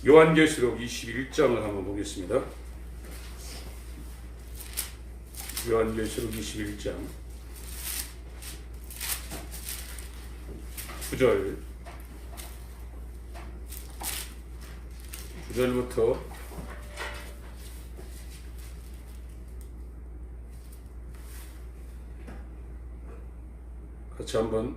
요한계시록 21장을 한번 보겠습니다. 요한계시록 21장 9절부터 같이 한번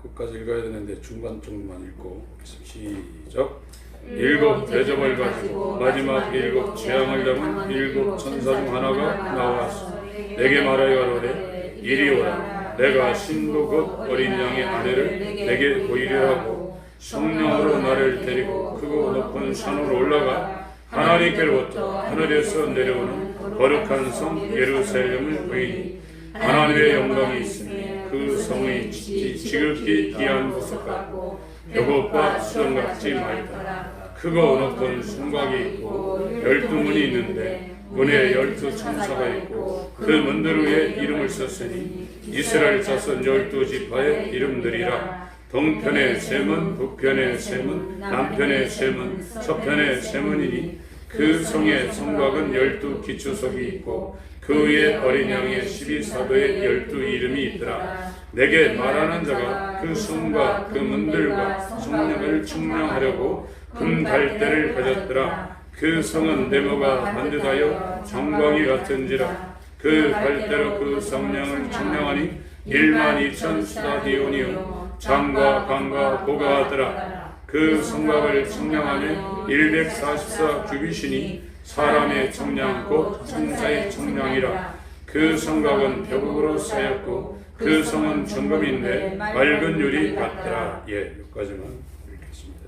끝까지 읽어야 되는데 중간 쪽만 읽고 시작. 일곱 대접을 가지고 마지막 일곱 재앙을 담은 일곱 천사 중 하나가 나와서 내게 말하여 가로되 이리 오라. 내가 신부 곧 어린 양의 아내를 내게 보이려 하고 성령으로 나를 데리고 크고 높은 산으로 올라가 하나님께로부터 하늘에서 내려오는 거룩한 성 예루살렘을 보이니 하나님의 영광이 있으니 그 성의 지극히 귀한 보석 같고 벽옥과 수정 같지 말다. 크고 높은 성곽이 있고 12문이 있는데 문에 12천사가 있고 그 문들 위에 이름을 썼으니 이스라엘 자손 12지파의 이름들이라. 동편의 셈은 북편의 셈은 남편의 셈은 서편의 셈은이니 그 성의 성곽은 12기초석이 있고 그 위에 어린 양의 12사도의 12 이름이 있더라. 내게 말하는 자가 그 성과 그 문들과 성령을 측량하려고 금 갈대를 가졌더라. 그 성은 네모가 반듯하여 정광이 같은지라. 그 갈대로 그 성령을 측량하니 12,000 스타디온이요 장과 강과 고가 하더라. 그 성곽을 측량하면 144 규빗이니 사람의 측량 곧 천사의 측량이라. 그 성곽은 벽으로 쌓였고 그 성은 정금인데 맑은 유리 같더라. 여기까지만 읽겠습니다.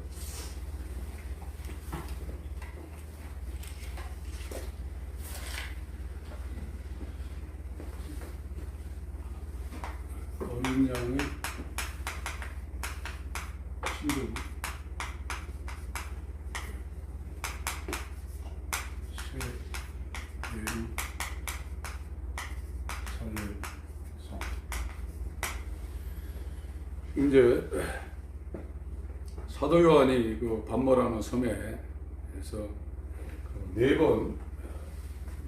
어린 양의 신부 이제 사도 요한이 그 반모라는 섬에서 네 번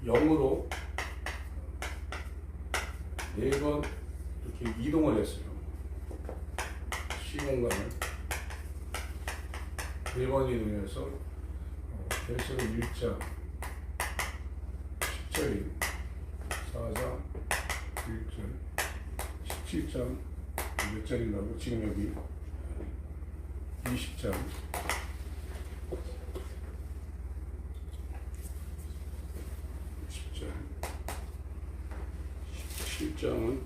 영으로 네 번 이렇게 이동을 했어요. 시공간을 네 번 이동해서 계시록 1장 10절이 4장 1절 17장 몇 장인가고 지금 여기 20장 10장 17장은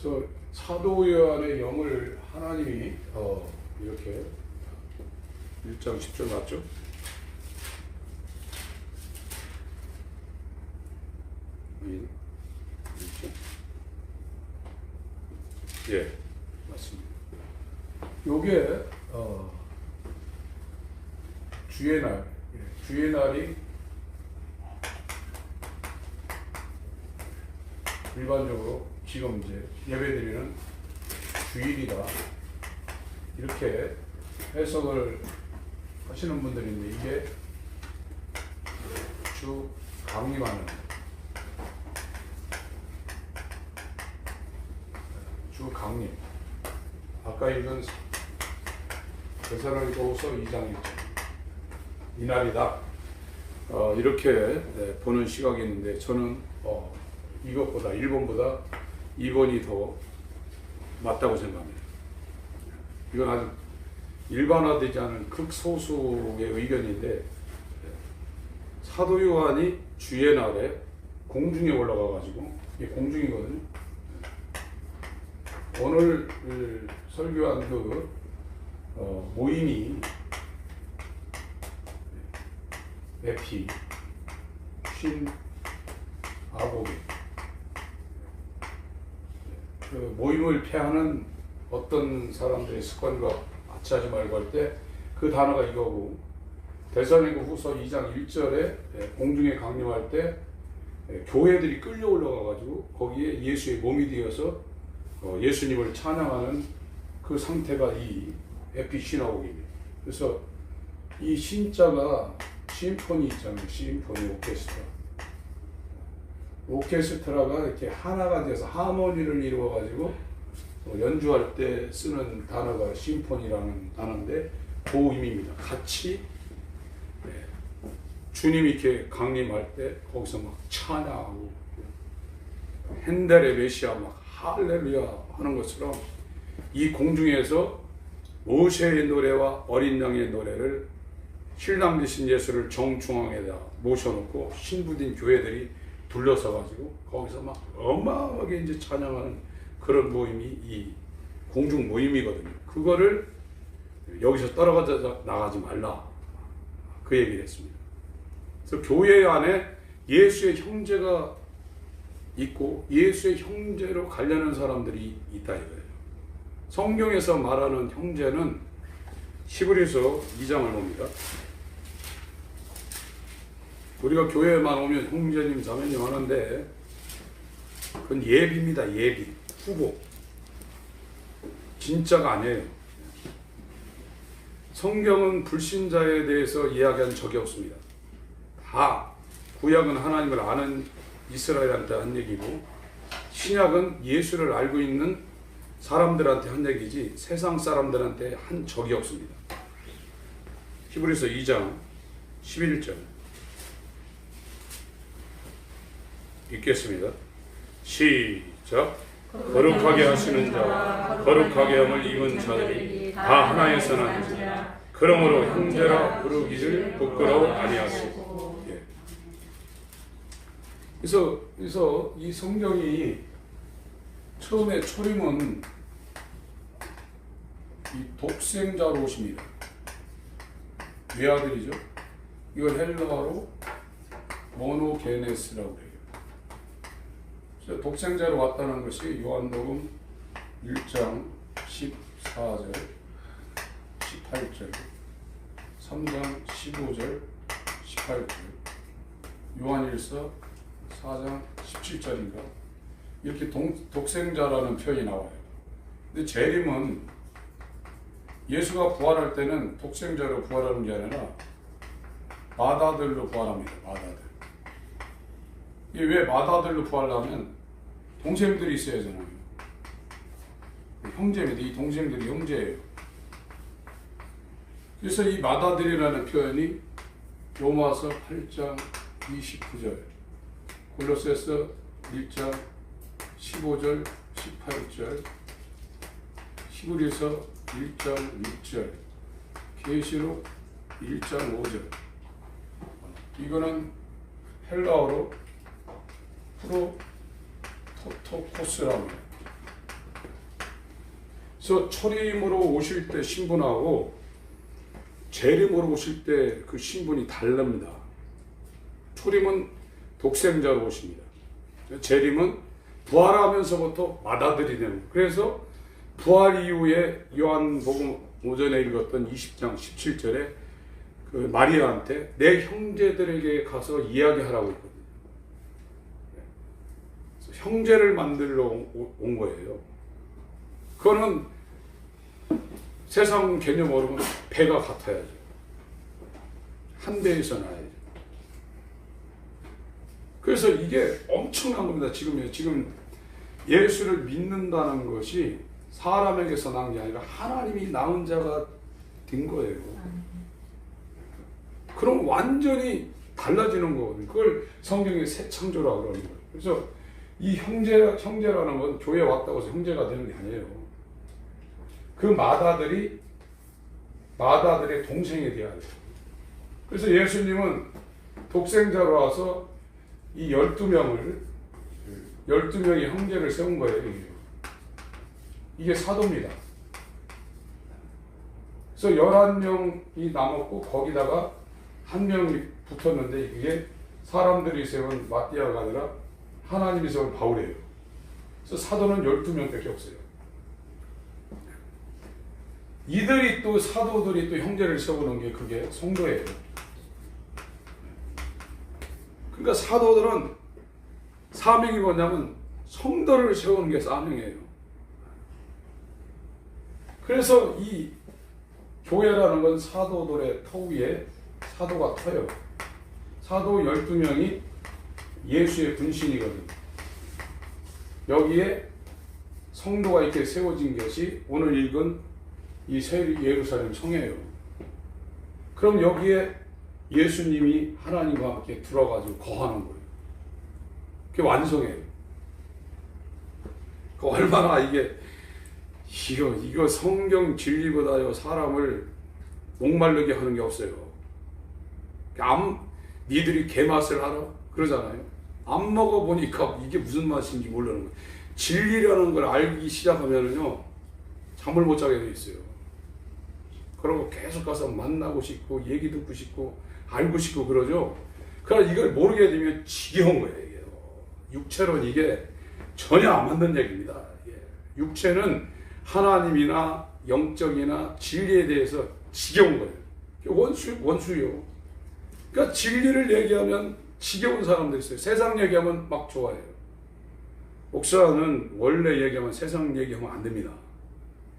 그래서 사도 요한의 영을 하나님이 이렇게 1장 10절 맞죠? 맞습니다. 요게 주의 날, 주의 날이 일반적으로 지금 이제 예배드리는 주일이다 이렇게 해석을 하시는 분들인데 이게 주 강림하는 주 강림 아까 읽은 데살로니가후서 2장 1절 이날이다 이렇게 보는 시각이 있는데 저는 이것보다 1번보다 2번이 더 맞다고 생각합니다. 이건 아주 일반화되지 않은 극소수의 의견인데 사도 요한이 주의 날에 공중에 올라가 가지고 이게 공중이거든요. 오늘 설교한 그 모임이 에피 신 아고비 그 모임을 폐하는 어떤 사람들의 습관과 같이 하지 말고 할 때 그 단어가 이거고 데살로니가 후서 2장 1절에 공중에 강림할 때 교회들이 끌려 올라가가지고 거기에 예수의 몸이 되어서 예수님을 찬양하는 그 상태가 이 에피시나옥입니다. 그래서 이 신자가 심포니 있잖아요. 심포니 오케스트라가 이렇게 하나가 돼서 하모니를 이루어가지고 연주할 때 쓰는 단어가 심포니라는 단어인데 그 의미입니다. 같이 주님이 이렇게 강림할 때 거기서 막 찬양하고 핸델의 메시아 막 할렐루야 하는 것처럼 이 공중에서 모세의 노래와 어린 양의 노래를 신랑 되신 예수를 정중앙에다 모셔놓고 신부된 교회들이 둘러서 가지고 거기서 막 어마어마하게 이제 찬양하는 그런 모임이 이 공중 모임이거든요. 그거를 여기서 떨어져 나가지 말라 그 얘기를 했습니다. 그래서 교회 안에 예수의 형제가 있고 예수의 형제로 가려는 사람들이 있다 이거예요. 성경에서 말하는 형제는 히브리서 2장을 봅니다. 우리가 교회에만 오면 형제님 자매님 하는데 그건 예비입니다. 예비 후보 진짜가 아니에요. 성경은 불신자에 대해서 이야기한 적이 없습니다. 다 구약은 하나님을 아는 이스라엘한테 한 얘기고 신약은 예수를 알고 있는 사람들한테 한 얘기지 세상 사람들한테 한 적이 없습니다. 히브리서 2장 11절 읽겠습니다. 시작. 거룩하게 하시는 자와 거룩하게 함을 입은 자들이 다 하나에서 나는지 그러므로 형제라 부르기를 부끄러워 아니하시고. 그래서 이 성경이 처음에 초림은 이 독생자로 오십니다. 외아들이죠. 이걸 헬라어로 모노게네스라고 해요. 그래서 독생자로 왔다는 것이 요한복음 1장 14절, 18절, 3장 15절, 18절, 요한일서 4장 17절인가 이렇게 독생자라는 표현이 나와요. 근데 재림은 예수가 부활할 때는 독생자로 부활하는 게 아니라 맏아들로 부활합니다. 맏아들. 이게 왜 맏아들로 부활하면 동생들이 있어야 되잖아요. 형제입니다. 이 동생들이 형제예요. 그래서 이 맏아들이라는 표현이 로마서 8장 29절, 골로새서 1장 15절, 18절, 히브리서 1장 6절, 계시록 1장 5절. 이거는 헬라어로 프로토토코스라고 해요. 그래서 초림으로 오실 때 신분하고 재림으로 오실 때 그 신분이 다릅니다. 초림은 독생자로 오십니다. 재림은 부활하면서부터 맏아들이 되는 거예요. 그래서 부활 이후에 요한복음 오전에 읽었던 20장 17절에 그 마리아한테 내 형제들에게 가서 이야기하라고 했거든요. 그래서 형제를 만들러 온 거예요. 그거는 세상 개념 모르면 배가 같아야죠. 한 배에서 나야죠. 그래서 이게 엄청난 겁니다. 지금 예수를 믿는다는 것이 사람에게서 난 게 아니라 하나님이 낳은 자가 된 거예요. 그럼 완전히 달라지는 거거든요. 그걸 성경의 새 창조라고 그러는 거예요. 그래서 이 형제라는 건 교회에 왔다고 해서 형제가 되는 게 아니에요. 그 맏아들의 동생이 돼야 돼요. 그래서 예수님은 독생자로 와서 이 12명의 형제를 세운 거예요. 이게 사도입니다. 그래서 11명이 남았고 거기다가 한 명이 붙었는데 이게 사람들이 세운 마띠아가 아니라 하나님이 세운 바울이에요. 그래서 사도는 12명밖에 없어요. 이들이 또 사도들이 또 형제를 세우는 게 그게 성도예요. 그러니까 사도들은 사명이 뭐냐면 성도를 세우는 게 사명이에요. 그래서 이 교회라는 건 사도들의 터 위에 사도가 터요. 사도 12명이 예수의 분신이거든요. 여기에 성도가 이렇게 세워진 것이 오늘 읽은 이 새 예루살렘 성이에요. 그럼 여기에 예수님이 하나님과 함께 들어가지고 거하는 거예요. 그게 완성이에요. 그 얼마나 이거 성경 진리보다요 사람을 목마르게 하는 게 없어요. 니들이 개맛을 알아? 그러잖아요. 안 먹어보니까 이게 무슨 맛인지 모르는 거예요. 진리라는 걸 알기 시작하면은요 잠을 못 자게 돼 있어요. 그러고 계속 가서 만나고 싶고 얘기 듣고 싶고 알고 싶고 그러죠. 그러나 이걸 모르게 되면 지겨운 거예요. 이게. 육체로는 이게 전혀 안 맞는 얘기입니다. 육체는 하나님이나 영적이나 진리에 대해서 지겨운 거예요. 원수요. 그러니까 진리를 얘기하면 지겨운 사람도 있어요. 세상 얘기하면 막 좋아해요. 목사는 원래 얘기하면 세상 얘기하면 안 됩니다.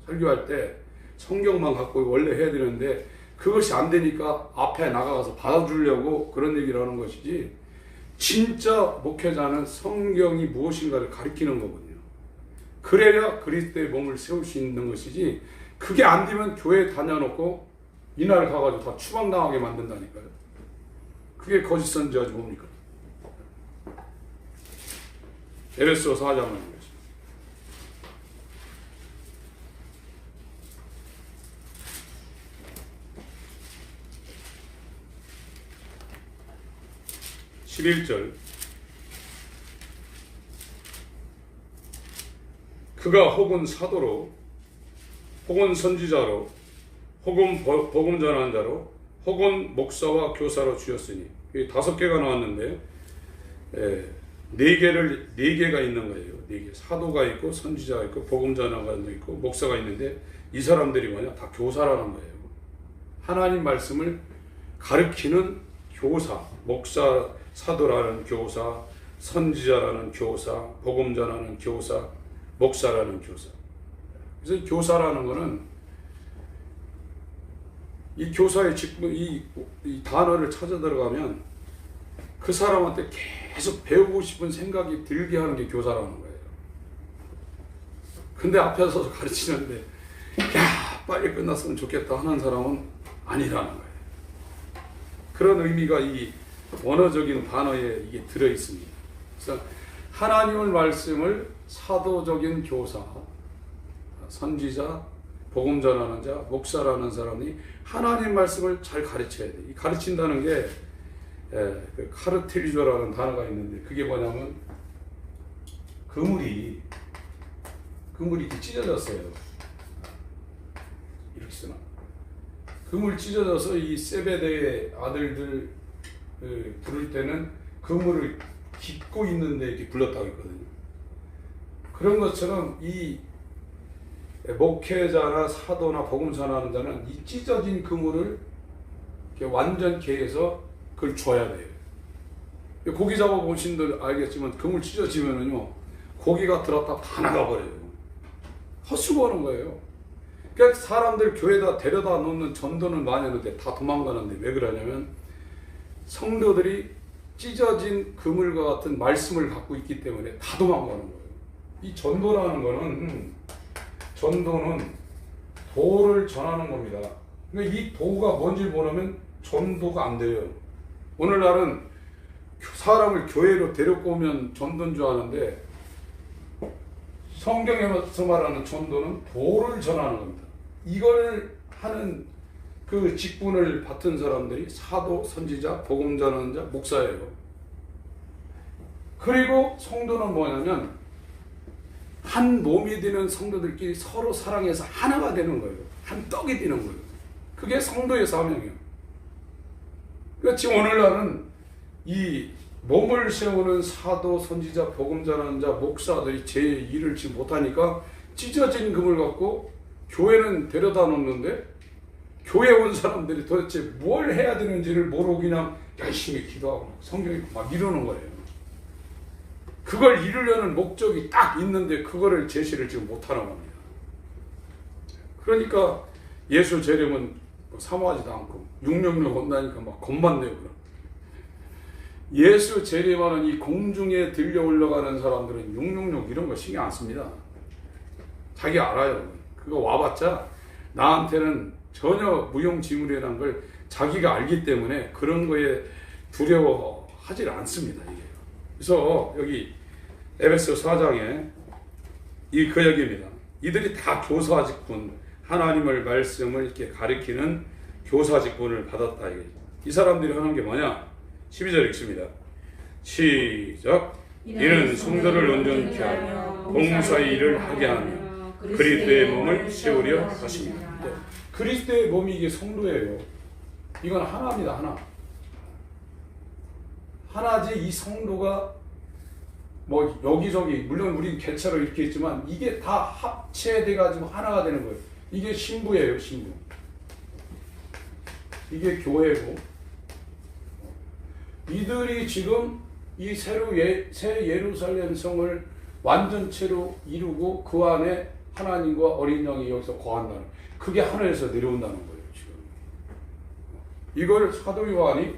설교할 때 성경만 갖고 원래 해야 되는데 그것이 안 되니까 앞에 나가서 받아주려고 그런 얘기를 하는 것이지, 진짜 목회자는 성경이 무엇인가를 가리키는 거거든요. 그래야 그리스도의 몸을 세울 수 있는 것이지, 그게 안 되면 교회 다녀놓고 이날 가가지고 다 추방당하게 만든다니까요. 그게 거짓 선지자지 뭡니까? 에베소 4장을 보겠습니다. 11절. 그가 혹은 사도로, 혹은 선지자로, 혹은 복음 전하는 자로, 혹은 목사와 교사로 주셨으니, 5개가 나왔는데 4개가 있는 거예요. 4개. 사도가 있고 선지자가 있고 복음 전하가 있고 목사가 있는데, 이 사람들이 뭐냐? 다 교사라는 거예요. 하나님 말씀을 가르치는 교사, 목사, 사도라는 교사, 선지자라는 교사, 복음 전하는 교사, 목사라는 교사. 그래서 교사라는 거는 이 교사의 직분, 이 단어를 찾아 들어가면 그 사람한테 계속 배우고 싶은 생각이 들게 하는 게 교사라는 거예요. 근데 앞에 서서 가르치는데 야 빨리 끝났으면 좋겠다 하는 사람은 아니라는 거예요. 그런 의미가 이 원어적인 단어에 이게 들어 있습니다. 그래서 하나님의 말씀을 사도적인 교사, 선지자, 복음 전하는 자, 목사라는 사람이 하나님 말씀을 잘 가르쳐야 돼. 이 가르친다는 게 그 카르텔리조라는 단어가 있는데, 그게 뭐냐면 그물이 이렇게 찢어졌어요. 이렇게 쓰나? 그물 찢어져서 이 세베대의 아들들 부를 때는 그물을 깃고 있는데 이렇게 불렀다고 했거든요. 그런 것처럼 이 목회자나 사도나 복음 전하는 자는 이 찢어진 그물을 이렇게 완전케 해서 그걸 줘야 돼요. 고기 잡아보신 분들 알겠지만 그물 찢어지면은요, 고기가 들었다 다 나가버려요. 헛수고하는 거예요. 그러니까 사람들 교회에다 데려다 놓는 전도는 많이 하는데 다 도망가는데, 왜 그러냐면 성도들이 찢어진 그물과 같은 말씀을 갖고 있기 때문에 다 도망가는 거예요. 이 전도라는 거는, 전도는 도를 전하는 겁니다. 그러니까 이 도가 뭔지 모르면 전도가 안 돼요. 오늘날은 사람을 교회로 데리고 오면 전도인 줄 아는데, 성경에서 말하는 전도는 도를 전하는 겁니다. 이걸 하는 그 직분을 맡은 사람들이 사도, 선지자, 복음 전하는 자, 목사예요. 그리고 성도는 뭐냐면 한 몸이 되는 성도들끼리 서로 사랑해서 하나가 되는 거예요. 한 떡이 되는 거예요. 그게 성도의 사명이에요. 그러니까 지금 오늘날은 이 몸을 세우는 사도, 선지자, 복음 전하는 자, 목사들이 제 일을 지금 못하니까 찢어진 금을 갖고 교회는 데려다 놓는데 교회 온 사람들이 도대체 뭘 해야 되는지를 모르고 그냥 열심히 기도하고 성경 읽고 막 이러는 거예요. 그걸 이루려는 목적이 딱 있는데 그거를 제시를 지금 못하는 겁니다. 그러니까 예수 재림은 사모하지도 않고 666 온다니까 막 겁만 내고. 예수 재림하는 이 공중에 들려 올라가는 사람들은 666 이런 거 신경 안 씁니다. 자기 알아요. 그거 와봤자 나한테는 전혀 무용지물이라는 걸 자기가 알기 때문에 그런 거에 두려워하지 않습니다. 이게. 그래서 여기 에베소 4장에 이 그 얘기입니다. 이들이 다 교사직분, 하나님을 말씀을 이렇게 가리키는 교사직분을 받았다. 이 사람들이 하는 게 뭐냐? 12절 읽습니다. 시작. 이는 성도를 온전케 하며 봉사의 일을 하게 하며 그리스도의 몸을 세우려 하십니다. 네. 그리스도의 몸이 이게 성도예요. 이건 하나입니다. 하나. 하나지 이 성도가 뭐 여기저기 물론 우린 개체로 이렇게 있지만 이게 다 합체돼 가지고 하나가 되는 거예요. 이게 신부예요. 신부. 이게 교회고 이들이 지금 이 새 예루살렘 성을 완전체로 이루고 그 안에 하나님과 어린 양이 여기서 거한다는, 그게 하늘에서 내려온다는 거예요. 지금 이걸 사도 요한이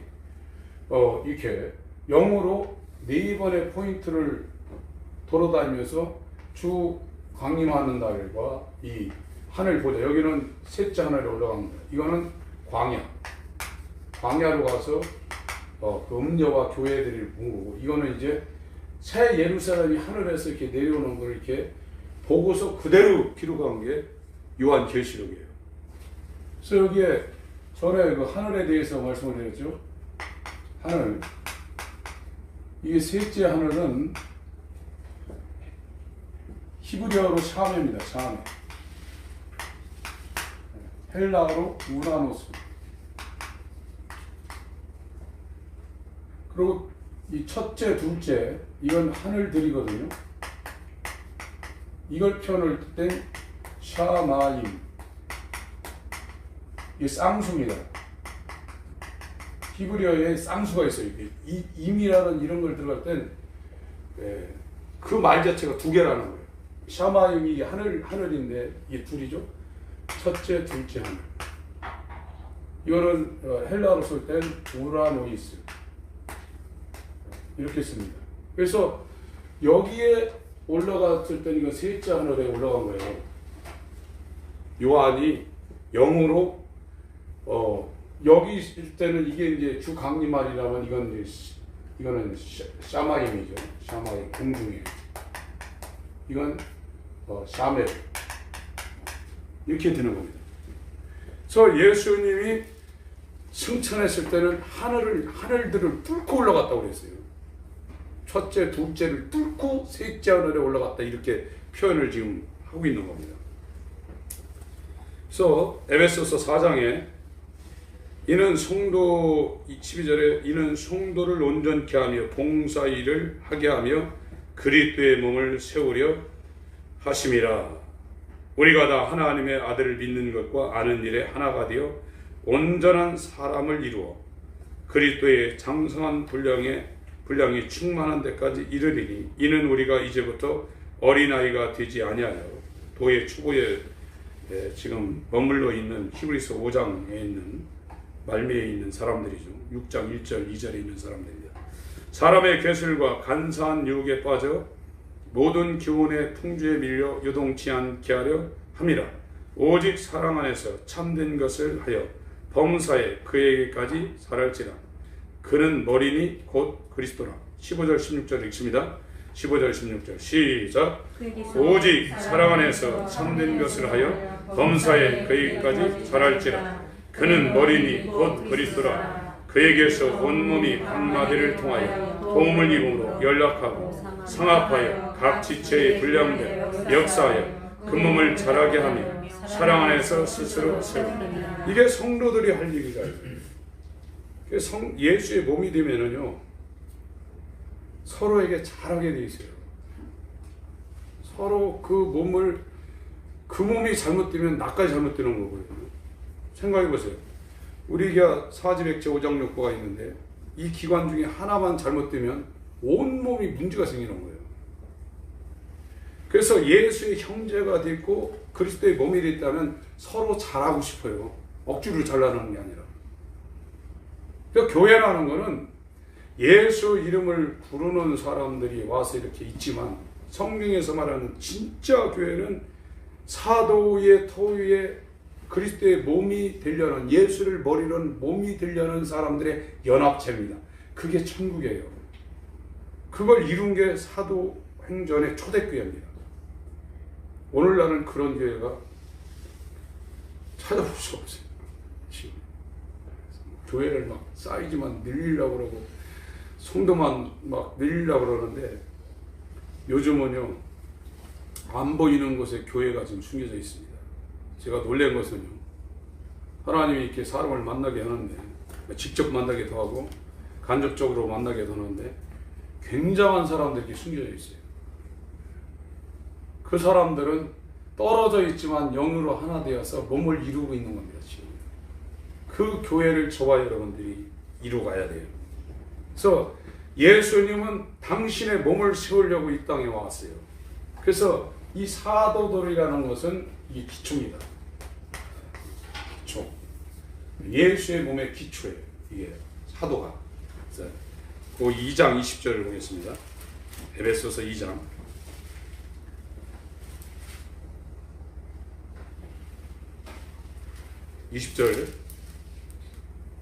이렇게 영어로 4번의 포인트를 돌아다니면서 주 강림하는 날과 이 하늘 보자. 여기는 셋째 하늘에 올라갑니다. 이거는 광야로 가서 그 음녀와 교회들을 본 거고, 이거는 이제 새 예루살렘이 하늘에서 이렇게 내려오는 걸 이렇게 보고서 그대로 기록한 게 요한계시록이에요. 그래서 여기에 전에 그 하늘에 대해서 말씀을 드렸죠. 하늘. 이게 셋째 하늘은 히브리어로 샤메입니다. 샤메. 헬라어로 우라노스. 그리고 이 첫째, 둘째, 이건 하늘들이거든요. 이걸 표현할 때 샤마임. 이게 쌍수입니다. 히브리어에 쌍수가 있어요. 임이라는 이런 걸 들어갈 땐 그 말 자체가 두 개라는 거예요. 샤마임이 이게 하늘인데 이게 둘이죠. 첫째, 둘째 하늘. 이거는 헬라어로 쓸 땐 우라노이스. 이렇게 씁니다. 그래서 여기에 올라갔을 때는 이거 셋째 하늘에 올라간 거예요. 요한이 영으로 여기 있을 때는 이게 이제 주 강림말이라면 이거는 샤마임이죠. 샤마임 공중에. 이건 샤멜 이렇게 되는 겁니다. 그래서 예수님이 승천했을 때는 하늘들을 뚫고 올라갔다고 그랬어요. 첫째, 둘째를 뚫고 셋째 하늘에 올라갔다, 이렇게 표현을 지금 하고 있는 겁니다. 그래서 에베소서 4장에 이는 성도 12절에 이는 성도를 온전케 하며 봉사 일을 하게 하며 그리스도의 몸을 세우려 하심이라. 우리가 다 하나님의 아들을 믿는 것과 아는 일에 하나가 되어 온전한 사람을 이루어 그리스도의 장성한 분량이 충만한 데까지 이르리니 이는 우리가 이제부터 어린아이가 되지 아니하여 도의 초보에 지금 머물러 있는 히브리서 5장에 있는 말미에 있는 사람들이죠. 6장 1절 2절에 있는 사람들입니다. 사람의 괴술과 간사한 유혹에 빠져 모든 교훈의 풍주에 밀려 요동치 않게 하려 함이라. 오직 사랑 안에서 참된 것을 하여 범사에 그에게까지 살할지라. 그는 머리니 곧 그리스도라. 15절 16절 읽습니다. 15절 16절 시작. 오직 사랑 안에서 참된 것을 하여 범사에 그에게까지 살할지라. 그는 머리니 곧 그리스도라. 그에게서 온몸이 한마디를 통하여 도움을 입음으로 연락하고 상합하여 각 지체의 분량대로 역사하여 그 몸을 자라게 하며 사랑 안에서 스스로 세우라. 이게 성도들이 할 일이다. 예수의 몸이 되면은요, 서로에게 잘하게 돼 있어요. 서로 그 몸이 잘못되면 나까지 잘못되는 거고요. 생각해 보세요. 우리가 사지백제 오장육부가 있는데 이 기관 중에 하나만 잘못되면 온몸이 문제가 생기는 거예요. 그래서 예수의 형제가 됐고 그리스도의 몸이 됐다면 서로 잘하고 싶어요. 억지로 잘나가는 게 아니라. 그러니까 교회라는 거는 예수 이름을 부르는 사람들이 와서 이렇게 있지만 성경에서 말하는 진짜 교회는 사도의 터위에 그리스도의 몸이 되려는, 예수를 머리로는 몸이 되려는 사람들의 연합체입니다. 그게 천국이에요. 그걸 이룬 게 사도행전의 초대교회입니다. 오늘날은 그런 교회가 찾아볼 수 없어요. 지금 교회를 막 사이즈만 늘리려고 그러고 성도만 막 늘리려고 그러는데 요즘은요 안 보이는 곳에 교회가 지금 숨겨져 있습니다. 제가 놀란 것은요, 하나님이 이렇게 사람을 만나게 하는데, 직접 만나기도 하고 간접적으로 만나기도 하는데 굉장한 사람들이 숨겨져 있어요. 그 사람들은 떨어져 있지만 영으로 하나 되어서 몸을 이루고 있는 겁니다. 지금 그 교회를 저와 여러분들이 이루어가야 돼요. 그래서 예수님은 당신의 몸을 세우려고 이 땅에 왔어요. 그래서 이 사도들이라는 것은 이 기초입니다. 기초. 예수의 몸의 기초예요. 이게 사도가. 그래서 그 2장 20절을 보겠습니다. 에베소서 2장 20절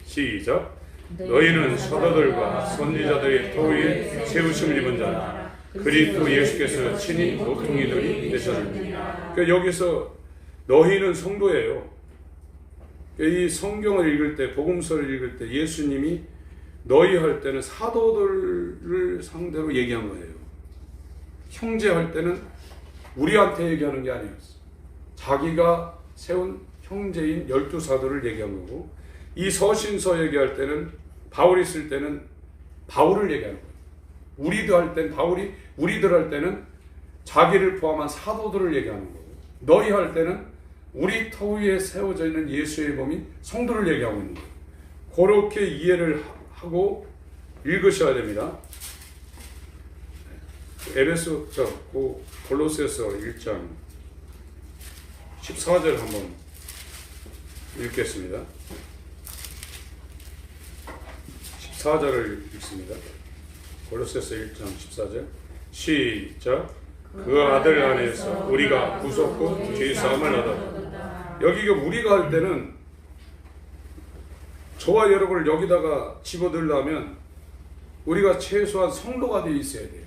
시작. 너희는 사도들과 선지자들의 터위에 세우심을 입은 자라. 그리스도 예수께서 친히 모퉁이들이 되셨느니라. 그러니까 여기서 너희는 성도예요. 그러니까 이 성경을 읽을 때, 복음서를 읽을 때 예수님이 너희 할 때는 사도들을 상대로 얘기한 거예요. 형제 할 때는 우리한테 얘기하는 게 아니었어. 자기가 세운 형제인 12사도를 얘기한 거고, 이 서신서 얘기할 때는, 바울이 쓸 때는 바울을 얘기하는 거예요. 우리도 할 땐 바울이, 우리들 할 때는 자기를 포함한 사도들을 얘기하는 거고, 너희 할 때는 우리 터 위에 세워져 있는 예수의 몸인 성도를 얘기하고 있는 거예요. 그렇게 이해를 하고 읽으셔야 됩니다. 골로새서 1장 14절 한번 읽겠습니다. 14절을 읽습니다. 골로새서 1장 14절 시작. 그 아들 안에서 우리가 구속고 죄사함을 얻었다. 여기가 우리가 할 때는 저와 여러분을 여기다가 집어들려면 우리가 최소한 성도가 되어 있어야 돼요.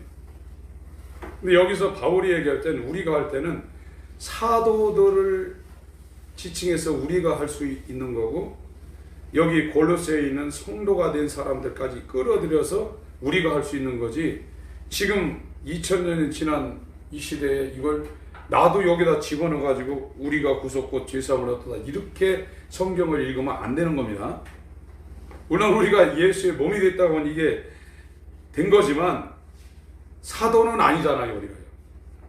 근데 여기서 바울이 얘기할 때는, 우리가 할 때는 사도들을 지칭해서 우리가 할 수 있는 거고, 여기 골로새에 있는 성도가 된 사람들까지 끌어들여서 우리가 할 수 있는 거지, 지금 2000년이 지난 이 시대에 이걸 나도 여기다 집어넣어가지고 우리가 구속고 죄사함을 얻었다 이렇게 성경을 읽으면 안 되는 겁니다. 물론 우리가 예수의 몸이 됐다고 하면 이게 된 거지만 사도는 아니잖아요. 우리가요.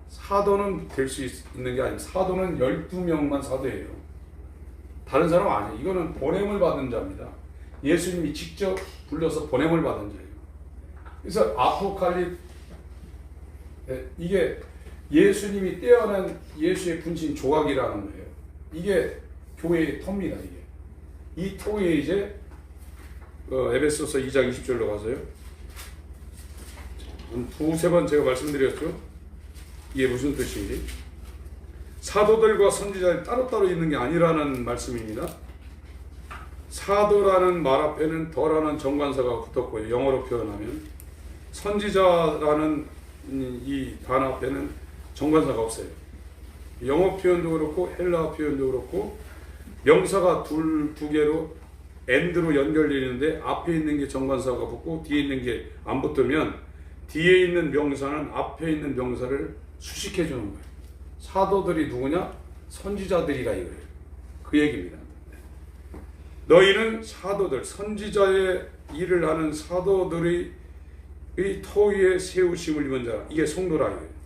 사도는 될 수 있는 게 아니에요. 사도는 12명만 사도예요. 다른 사람 아니에요. 이거는 보냄을 받은 자입니다. 예수님이 직접 불러서 보냄을 받은 자예요. 그래서 아포칼립, 이게 예수님이 떼어낸 예수의 분신 조각이라는 거예요. 이게 교회의 터입니다. 이게 이 터에 이제 에베소서 2장 20절로 가서요. 두세 번 제가 말씀드렸죠. 이게 무슨 뜻인지. 사도들과 선지자들이 따로따로 있는 게 아니라는 말씀입니다. 사도라는 말 앞에는 더라는 정관사가 붙었고요. 영어로 표현하면 선지자라는 이 단어 앞에는 정관사가 없어요. 영어 표현도 그렇고 헬라 표현도 그렇고 명사가 두 개로 and로 연결되어 있는데 앞에 있는 게 정관사가 붙고 뒤에 있는 게 안 붙으면 뒤에 있는 명사는 앞에 있는 명사를 수식해 주는 거예요. 사도들이 누구냐? 선지자들이라 이거예요. 그 얘기입니다. 너희는 사도들, 선지자의 일을 하는 사도들의 터 위에 세우심을 입은 자, 이게 성도라 이거예요.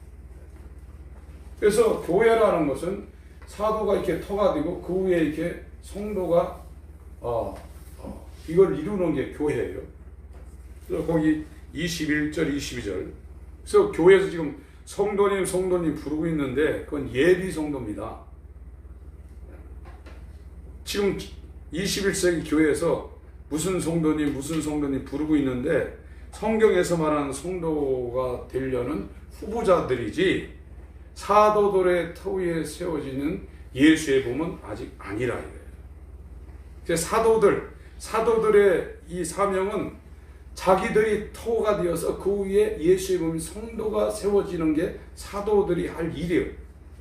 그래서 교회라는 것은 사도가 이렇게 터가 되고 그 위에 이렇게 성도가 이걸 이루는 게 교회예요. 그래서 거기 21절, 22절. 그래서 교회에서 지금 성도님 부르고 있는데 그건 예비 성도입니다. 지금 21세기 교회에서 무슨 성도님 부르고 있는데 성경에서 말하는 성도가 되려는 후보자들이지 사도들의 터 위에 세워지는 예수의 몸은 아직 아니라 이거예요. 사도들의 이 사명은 자기들이 터가 되어서 그 위에 예수의 몸인 성도가 세워지는 게 사도들이 할 일이에요.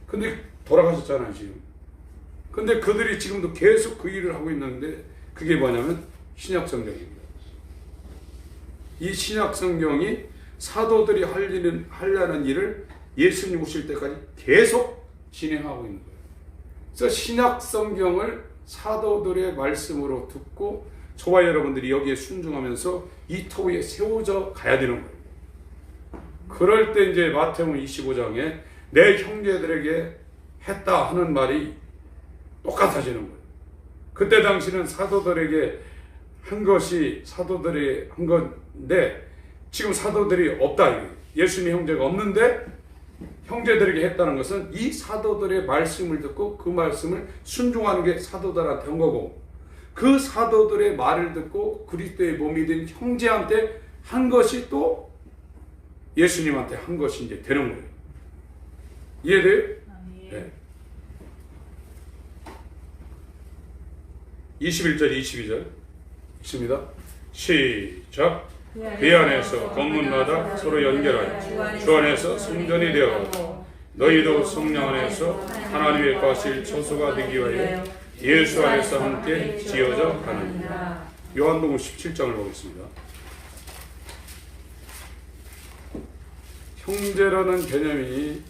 근데 돌아가셨잖아요 지금. 근데 그들이 지금도 계속 그 일을 하고 있는데 그게 뭐냐면 신약 성경입니다. 이 신약 성경이 사도들이 하려는 일을 예수님 오실 때까지 계속 진행하고 있는 거예요. 그래서 신약 성경을 사도들의 말씀으로 듣고 저와 여러분들이 여기에 순종하면서 이 터 위에 세워져 가야 되는 거예요. 그럴 때 이제 마태복음 25장에 내 형제들에게 했다 하는 말이 똑같아지는 거예요. 그때 당시는 사도들에게 한 것이 사도들이 한 건데 지금 사도들이 없다. 예수님 형제가 없는데 형제들에게 했다는 것은 이 사도들의 말씀을 듣고 그 말씀을 순종하는 게 사도들한테 한 거고 그 사도들의 말을 듣고 그리스도의 몸이 된 형제한테 한 것이 또 예수님한테 한 것이 이제 되는 거예요. 이해돼요? 네. 21절, 22절 있습니다. 시작. 그 안에서 건물마다 서로 연결하여 주 안에서 성전이 되어가고 너희도 성령 안에서 하나님의 거하실 처소가 되기 위하여 예수 안에서 함께 지어져 가느니라. 요한복음 17장을 보겠습니다. 형제라는 개념이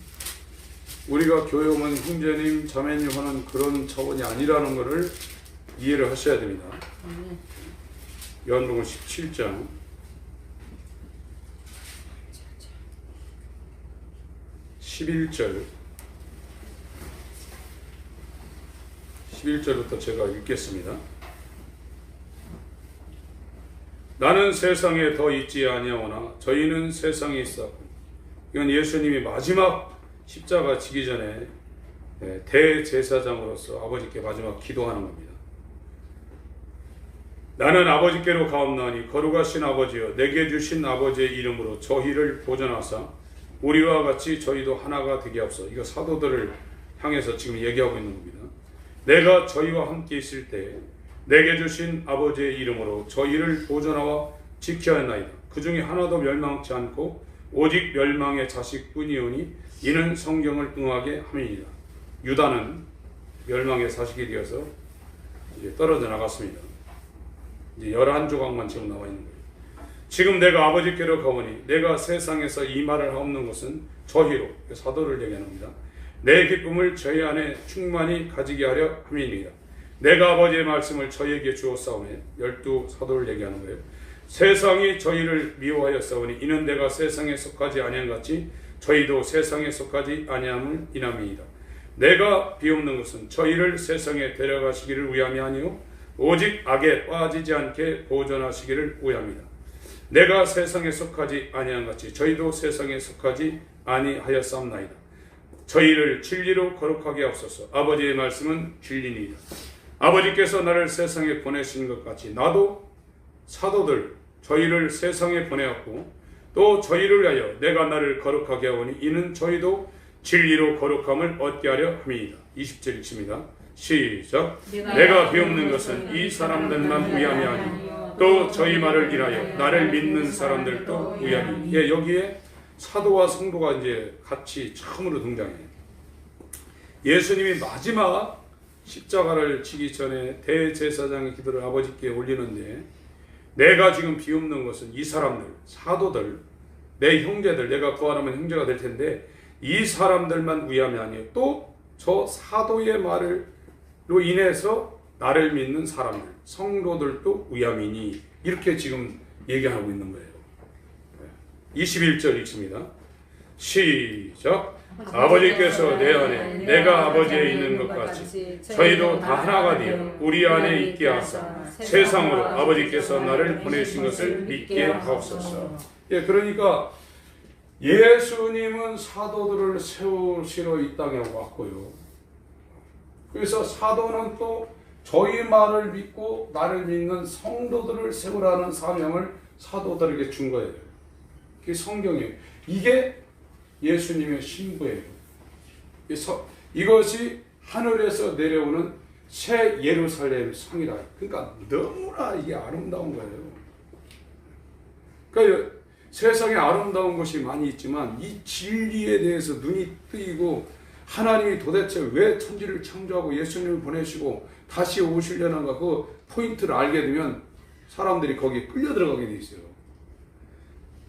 우리가 교회 오면 형제님, 자매님 하는 그런 차원이 아니라는 것을 이해를 하셔야 됩니다. 요한복음 17장 11절부터 제가 읽겠습니다. 나는 세상에 더 있지 아니하오나 저희는 세상에 있었고. 이건 예수님이 마지막 십자가 지기 전에 대제사장으로서 아버지께 마지막 기도하는 겁니다. 나는 아버지께로 가옵나니 거룩하신 아버지여 내게 주신 아버지의 이름으로 저희를 보존하사 우리와 같이 저희도 하나가 되게 하옵소서. 이거 사도들을 향해서 지금 얘기하고 있는 겁니다. 내가 저희와 함께 있을 때 내게 주신 아버지의 이름으로 저희를 보존하와 지켜야 하나이다. 그 중에 하나도 멸망치 않고 오직 멸망의 자식뿐이오니 이는 성경을 응하게 함이니라. 유다는 멸망의 자식이 되어서 이제 떨어져 나갔습니다. 이제 11조각만 지금 나와 있는 거예요. 지금 내가 아버지께로 가오니 내가 세상에서 이 말을 하옵는 것은 저희로 사도를 얘기합니다. 내 기쁨을 저희 안에 충만히 가지게 하려 함이니라. 내가 아버지의 말씀을 저희에게 주었사오매 12사도를 얘기하는 거예요. 세상이 저희를 미워하였사오니 이는 내가 세상에 속하지 아니한 같이 저희도 세상에 속하지 아니함을 인함이니라. 내가 비옵는 것은 저희를 세상에 데려가시기를 위함이 아니요 오직 악에 빠지지 않게 보존하시기를 위함이다. 내가 세상에 속하지 아니한 같이 저희도 세상에 속하지 아니하였사옵나이다. 저희를 진리로 거룩하게 하옵소서. 아버지의 말씀은 진리니이다. 아버지께서 나를 세상에 보내신 것 같이 나도 사도들 저희를 세상에 보내었고 또 저희를 위하여 내가 나를 거룩하게 하오니 이는 저희도 진리로 거룩함을 얻게 하려 함이니이다. 20절 읽습니다. 시작. 내가 비옵는 것은 이 사람들만 위함이 아니요 또 저희 말을 인하여 나를 믿는 사람들도 위함이. 예, 여기에 사도와 성도가 이제 같이 처음으로 등장해요. 예수님이 마지막 십자가를 지기 전에 대제사장의 기도를 아버지께 올리는데 내가 지금 비옵는 것은 이 사람들, 사도들, 내 형제들, 내가 구하라면 형제가 될 텐데 이 사람들만 위함이 아니에요. 또 저 사도의 말로 인해서 나를 믿는 사람들, 성도들도 위함이니 이렇게 지금 얘기하고 있는 거예요. 21절 읽습니다. 시작. 아버지께서 내 안에 내가 아버지에 있는 것 같이 저희도 다 하나가 되어 우리 안에 있게 하사 세상으로 아버지께서 나를 보내신 것을 믿게 하옵소서. 예, 그러니까 예수님은 사도들을 세우시러 이 땅에 왔고요. 그래서 사도는 또 저희 말을 믿고 나를 믿는 성도들을 세우라는 사명을 사도들에게 준 거예요. 그게 성경이에요. 이게 예수님의 신부예요. 그래서 이것이 하늘에서 내려오는 새 예루살렘 성이라. 그러니까 너무나 이게 아름다운 거예요. 그러니까 세상에 아름다운 것이 많이 있지만 이 진리에 대해서 눈이 뜨이고 하나님이 도대체 왜 천지를 창조하고 예수님을 보내시고 다시 오시려는가 그 포인트를 알게 되면 사람들이 거기에 끌려 들어가게 돼 있어요.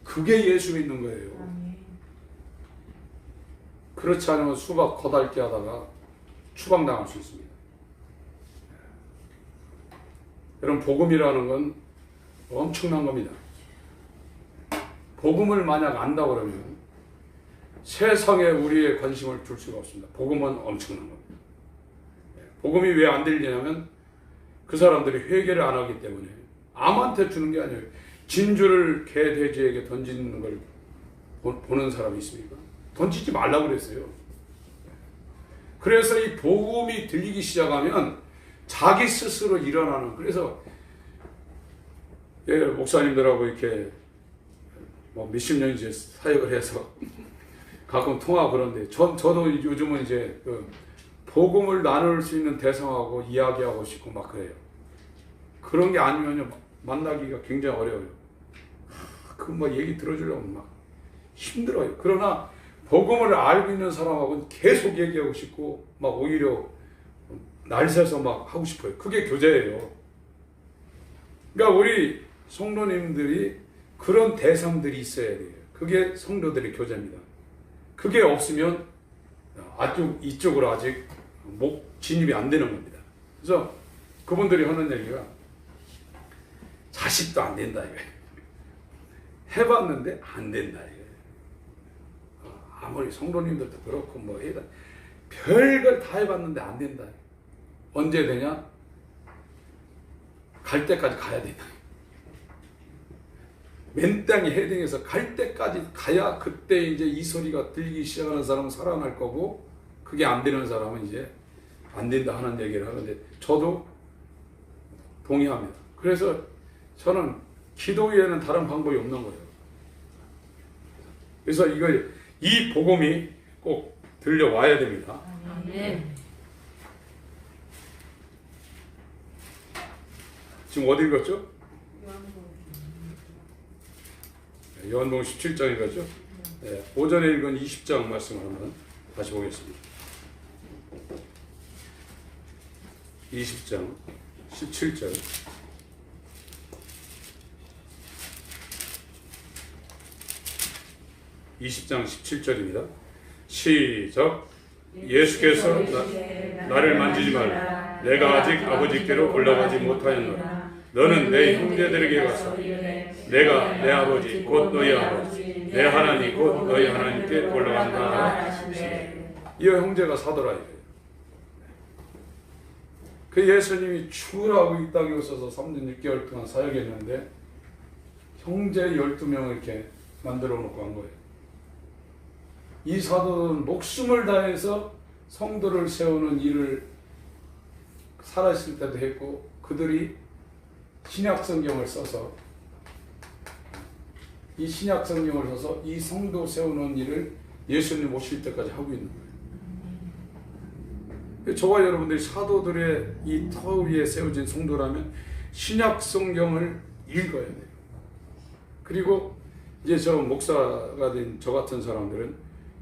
그게 예수 믿는 거예요. 그렇지 않으면 수박 거달게 하다가 추방당할 수 있습니다. 여러분, 복음이라는 건 엄청난 겁니다. 복음을 만약 안다 그러면 세상에 우리의 관심을 줄 수가 없습니다. 복음은 엄청난 겁니다. 복음이 왜 안 들리냐면 그 사람들이 회개를 안 하기 때문에. 암한테 주는 게 아니에요. 진주를 개, 돼지에게 던지는 걸 보는 사람이 있습니까? 던지지 말라고 그랬어요. 그래서 이 복음이 들리기 시작하면 자기 스스로 일어나는. 그래서 예, 목사님들하고 이렇게 뭐 몇십 년 이제 사역을 해서 가끔 통화하고 그런데 저도 요즘은 이제 그 복음을 나눌 수 있는 대상하고 이야기하고 싶고 막 그래요. 그런 게 아니면요 만나기가 굉장히 어려워요. 그 뭐 얘기 들어주려면 막 힘들어요. 그러나 복음을 알고 있는 사람하고는 계속 얘기하고 싶고 막 오히려 날 새서 막 하고 싶어요. 그게 교제예요. 그러니까 우리 성도님들이 그런 대상들이 있어야 돼요. 그게 성도들의 교제입니다. 그게 없으면 이쪽으로 아직 진입이 안 되는 겁니다. 그래서 그분들이 하는 얘기가 자식도 안 된다 이거예요. 해봤는데 안 된다 이거예요. 아무리 성도님들도 그렇고 뭐 해다 별걸 다 해봤는데 안 된다. 언제 되냐? 갈 때까지 가야 된다. 맨 땅에 헤딩해서 갈 때까지 가야 그때 이제 이 소리가 들리기 시작하는 사람은 살아날 거고 그게 안 되는 사람은 이제 안 된다 하는 얘기를 하는데 저도 동의합니다. 그래서 저는 기도 외에는 다른 방법이 없는 거예요. 그래서 이 복음이 꼭 들려와야 됩니다. 지금 어디 읽었죠? 요한복음 17장 읽었죠? 네, 오전에 읽은 20장 말씀을 한번 다시 보겠습니다. 20장 17절. (20장 17절입니다) 시작. 예수께서 나를 만지지 말라. 내가 아직 아버지께로 올라가지 못하였노라. 너는 내 형제들에게 가서 내가 내 아버지 곧 너희 아버지 내 하나님 곧 너희 하나님께 올라간다 하시네. 이 형제가 사도라 이거예요. 그 예수님이 추구하고 이 땅에 오셔서 3년 6개월 동안 사역했는데 형제 12명을 이렇게 만들어 놓고 한 거예요. 이 사도는 목숨을 다해서 성도를 세우는 일을 살아있을 때도 했고 그들이 신약 성경을 써서 이 신약 성경을 써서 이 성도 세우는 일을 예수님 오실 때까지 하고 있는 거예요. 저와 여러분들이 사도들의 이 터 위에 세워진 성도라면 신약 성경을 읽어야 돼요. 그리고 이제 저 목사가 된 저 같은 사람들은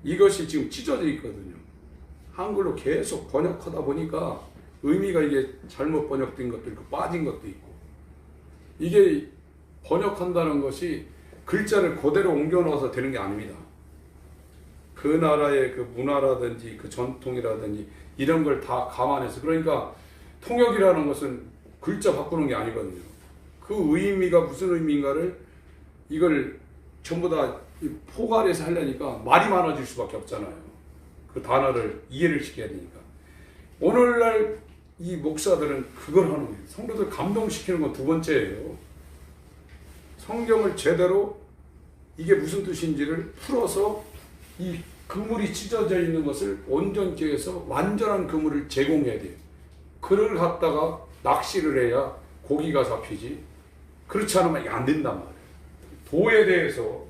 이것이 지금 찢어져 있거든요. 한글로 계속 번역하다 보니까 의미가 이게 잘못 번역된 것도 있고 빠진 것도 있고 이게 번역한다는 것이 글자를 그대로 옮겨 넣어서 되는 게 아닙니다. 그 나라의 그 문화라든지 그 전통이라든지 이런 걸 다 감안해서 그러니까 통역이라는 것은 글자 바꾸는 게 아니거든요. 그 의미가 무슨 의미인가를 이걸 전부 다 이 포괄해서 하려니까 말이 많아질 수밖에 없잖아요. 그 단어를 이해를 시켜야 되니까. 오늘날 이 목사들은 그걸 하는 거예요. 성도들 감동시키는 건 두 번째예요. 성경을 제대로 이게 무슨 뜻인지를 풀어서 이 그물이 찢어져 있는 것을 온전케 해서 완전한 그물을 제공해야 돼요. 그를 갖다가 낚시를 해야 고기가 잡히지. 그렇지 않으면 안 된단 말이에요. 도에 대해서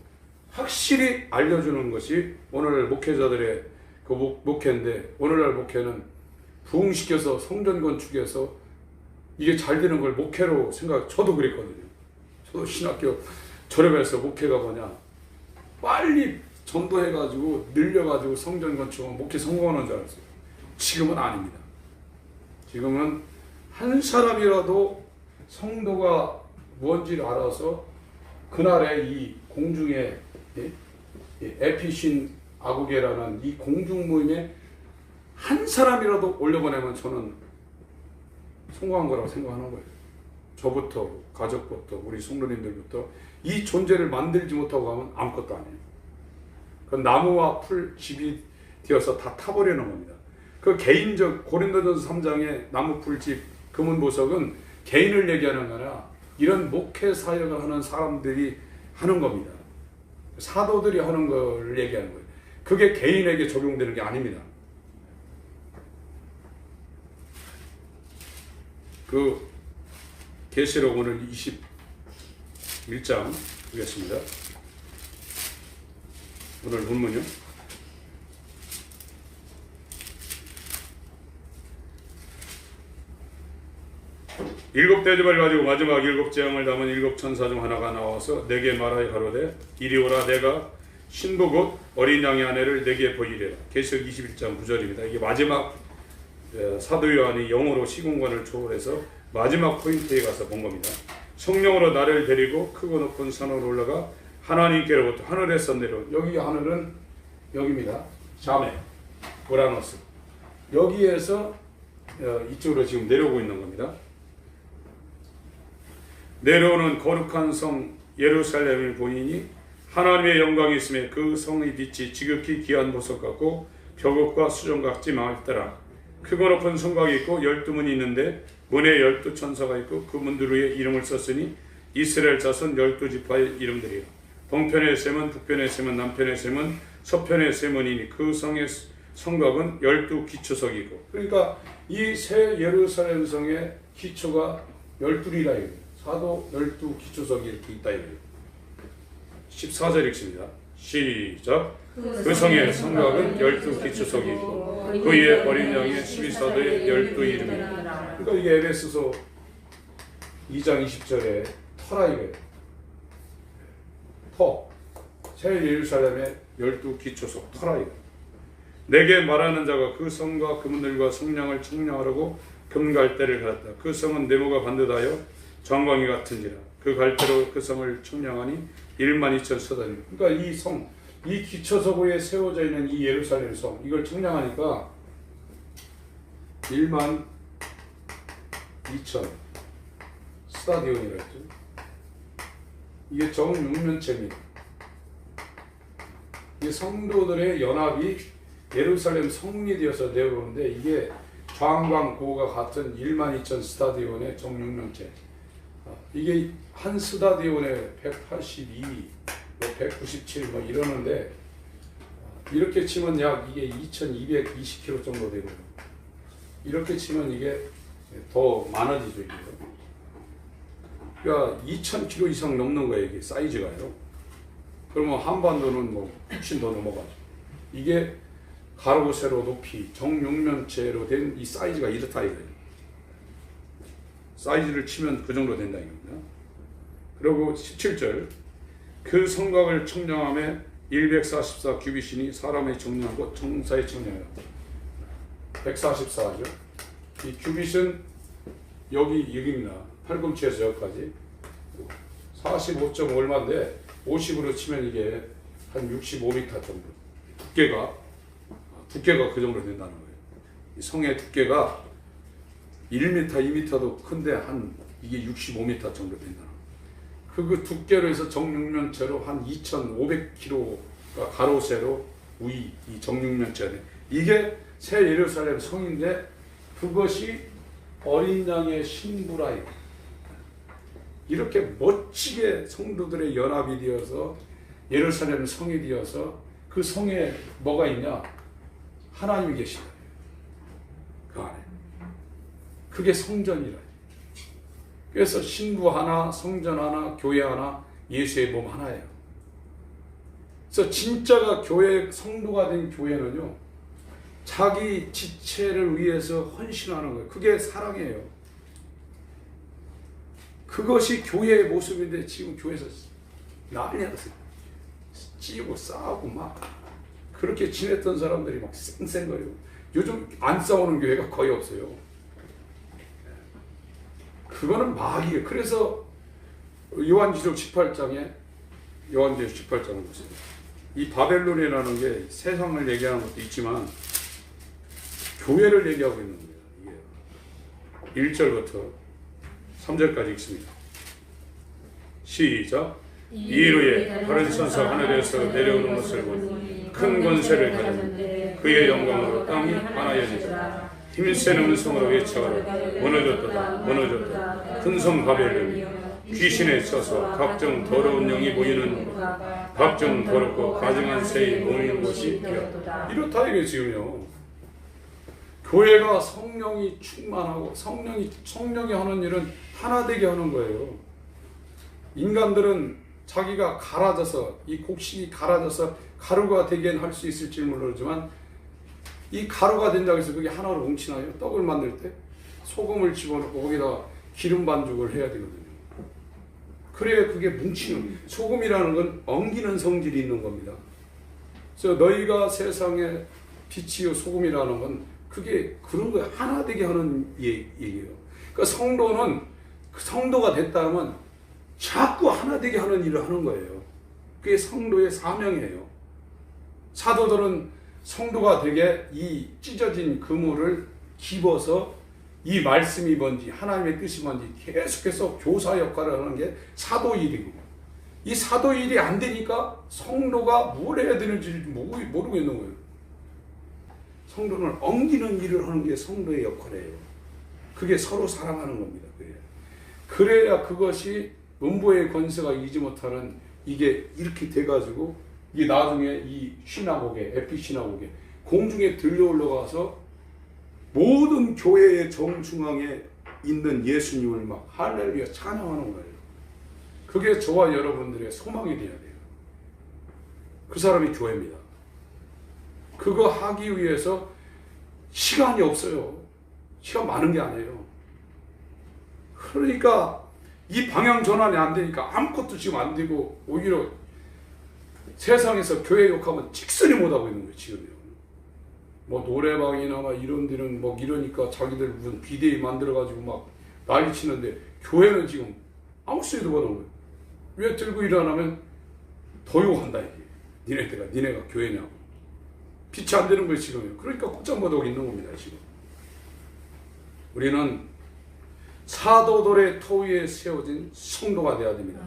확실히 알려주는 것이 오늘 목회자들의 그 목회인데, 오늘날 목회는 부흥시켜서 성전 건축해서 이게 잘 되는 걸 목회로 저도 그랬거든요. 저도 신학교 졸업해서 목회가 뭐냐, 빨리 전도해가지고 늘려가지고 성전 건축하면 목회 성공하는 줄 알았어요. 지금은 아닙니다. 지금은 한 사람이라도 성도가 뭔지를 알아서 그날의 이 공중에 에피신 아구게라는 이 공중 모임에 한 사람이라도 올려보내면 저는 성공한 거라고 생각하는 거예요. 저부터, 가족부터, 우리 성도님들부터 이 존재를 만들지 못하고 가면 아무것도 아니에요. 그 나무와 풀, 집이 되어서 다 타버리는 겁니다. 그 개인적 고린도전서 3장의 나무, 풀, 집, 금은, 보석은 개인을 얘기하는 거나 이런 목회 사역을 하는 사람들이 하는 겁니다. 사도들이 하는 걸 얘기하는 거예요. 그게 개인에게 적용되는 게 아닙니다. 그 계시록 오늘 21장 보겠습니다. 오늘 본문요. 일곱 대접을 가지고 마지막 일곱 재앙을 담은 일곱 천사 중 하나가 나와서 내게 말하여 가로되 이리 오라. 내가 신부 곧 어린 양의 아내를 내게 보이리라. 계시록 21장 9절입니다. 이게 마지막 사도 요한이 영어로 시공간을 초월해서 마지막 포인트에 가서 본 겁니다. 성령으로 나를 데리고 크고 높은 산으로 올라가 하나님께로부터 하늘에서 내려온, 여기 하늘은 여기입니다. 자메, 우라노스. 여기에서 이쪽으로 지금 내려오고 있는 겁니다. 내려오는 거룩한 성 예루살렘을 보이니 하나님의 영광이 있음에 그 성의 빛이 지극히 귀한 보석 같고 벽옥과 수정같이 많더라. 크고 높은 성곽이 있고 12문이 있는데 문에 12천사가 있고 그 문들 위에 이름을 썼으니 이스라엘 자손 12지파의 이름들이요. 동편의 셈은, 북편의 셈은, 남편의 셈은, 서편의 셈은이니 그 성의 성곽은 12기초석이고. 그러니까 이 새 예루살렘 성의 기초가 12이라. 사도 12기초석이 이렇게 있다. 14절 읽습니다. 시작. 그 성의 성곽은 12기초석이고 그 위에 어린 양의 12사도의 12이름이다. 그러니까 이게 에베소서 2장 20절에 터라 이거예요. 새 예루살렘의 12기초석 터라 이거예요. 내게 말하는 자가 그 성과 그문들과 성량을 청량하라고 금갈대를 갈았다. 그 성은 네모가 반듯하여 정광이 같은지라. 그 갈대로 그 성을 청량하니 12,000서다니. 그러니까 이 성, 이 기초석 위에 세워져 있는 이 예루살렘 성, 이걸 청량하니까 12,000 스타디온이라 했죠. 이게 정육면체입니다. 이 성도들의 연합이 예루살렘 성이 되어서 내려오는데 이게 좌광고가 같은 12,000 스타디온의 정육면체. 이게 한 스타디온에 182, 197 뭐 이러는데 이렇게 치면 약 이게 2220kg 정도 되고요. 이렇게 치면 이게 더 많아지죠. 이게. 그러니까 2000kg 이상 넘는 거예요. 이게 사이즈가요. 그러면 한반도는 뭐 훨씬 더 넘어가죠. 이게 가로 세로 높이 정육면체로 된 이 사이즈가 이렇다 이거예요. 사이즈를 치면 그 정도 된다 이겁니다. 그리고 17절 그 성곽을 청량함에 144 규빗이니 사람의 청량하고 청사의 청량이다. 144죠. 이 규빗은 여기입니다. 팔꿈치에서 여기까지 45점 얼마인데 50으로 치면 이게 한 65m 정도. 두께가 그 정도 된다는 거예요. 이 성의 두께가 1m, 2m도 큰데 한 이게 65m 정도 된다. 그 두께로 해서 정육면체로 한 2,500km가 가로 세로 이 정육면체네. 이게 새 예루살렘 성인데 그것이 어린 양의 신부라. 이렇게 멋지게 성도들의 연합이 되어서 예루살렘 성이 되어서 그 성에 뭐가 있냐? 하나님이 계시다. 그 안에. 그게 성전이라. 그래서 신부 하나, 성전 하나, 교회 하나, 예수의 몸 하나예요. 그래서 진짜가 교회, 성도가 된 교회는요, 자기 지체를 위해서 헌신하는 거예요. 그게 사랑이에요. 그것이 교회의 모습인데 지금 교회에서 난리 났어요. 찌고 싸우고 막 그렇게 지냈던 사람들이 막 쌩쌩거리고 요즘 안 싸우는 교회가 거의 없어요. 그거는 마귀예요. 그래서 요한계시록 18장에 요한계시록 18장을 보세요. 이 바벨론이라는 게 세상을 얘기하는 것도 있지만 교회를 얘기하고 있는 거예요. 이게 1절부터 3절까지 읽습니다. 시작. 이후에 다른 천사 하늘에서 내려오는 것을 보니 큰 권세를 가졌는데 그의 영광으로 땅이 하나여지더라. 힘세는 성으로 외쳐가라. 무너졌도다 무너졌도다. 큰 성 바벨론이 귀신에 쳐서 각종 더러운 영이 보이는 곳, 각종 더럽고 가증한 새이 모이는 곳이 되었다. 이렇다 이게 지금요. 교회가 성령이 충만하고 성령이 하는 일은 하나 되게 하는 거예요. 인간들은 자기가 갈아져서 이 곡식이 갈아져서 가루가 되게 할 수 있을지 모르지만 이 가루가 된다고 해서 그게 하나로 뭉치나요? 떡을 만들 때 소금을 집어넣고 거기다 기름 반죽을 해야 되거든요. 그래야 그게 뭉치는, 소금이라는 건 엉기는 성질이 있는 겁니다. 그래서 너희가 세상의 빛이요 소금이라는 건 그게 그런 거예요. 하나 되게 하는 얘기예요. 그러니까 성도는 성도가 됐다면 자꾸 하나 되게 하는 일을 하는 거예요. 그게 성도의 사명이에요. 사도들은 성도가 되게 이 찢어진 그물을 집어서 이 말씀이 뭔지 하나님의 뜻이 뭔지 계속해서 교사 역할을 하는 게 사도 일이고, 이 사도 일이 안 되니까 성도가 뭘 해야 되는지 모르고 있는 거예요. 성도는 엉기는 일을 하는 게 성도의 역할이에요. 그게 서로 사랑하는 겁니다. 그래야 그것이 음보의 권세가 이기지 못하는 이게 이렇게 돼가지고 이게 나중에 이 시나고게, 에피시나고게 공중에 들려 올라가서 모든 교회의 정중앙에 있는 예수님을 막 할렐루야 찬양하는 거예요. 그게 저와 여러분들의 소망이 되어야 돼요. 그 사람이 교회입니다. 그거 하기 위해서 시간이 없어요. 시간 많은 게 아니에요. 그러니까 이 방향 전환이 안 되니까 아무것도 지금 안 되고 오히려 세상에서 교회 욕하면 직선이 못하고 있는 거예요. 지금요. 뭐 노래방이나 막 이런 데는 뭐 이러니까 자기들 무슨 비대위 만들어가지고 막 난리 치는데 교회는 지금 아무 소리도 못 하는 거예요. 왜 들고 일 안 하면 더 욕한다 이게. 니네가 교회냐고. 빛이 안 되는 거예요 지금요. 그러니까 꼼짝 못하고 있는 겁니다 지금. 우리는 사도들의 터 위에 세워진 성도가 되어야 됩니다.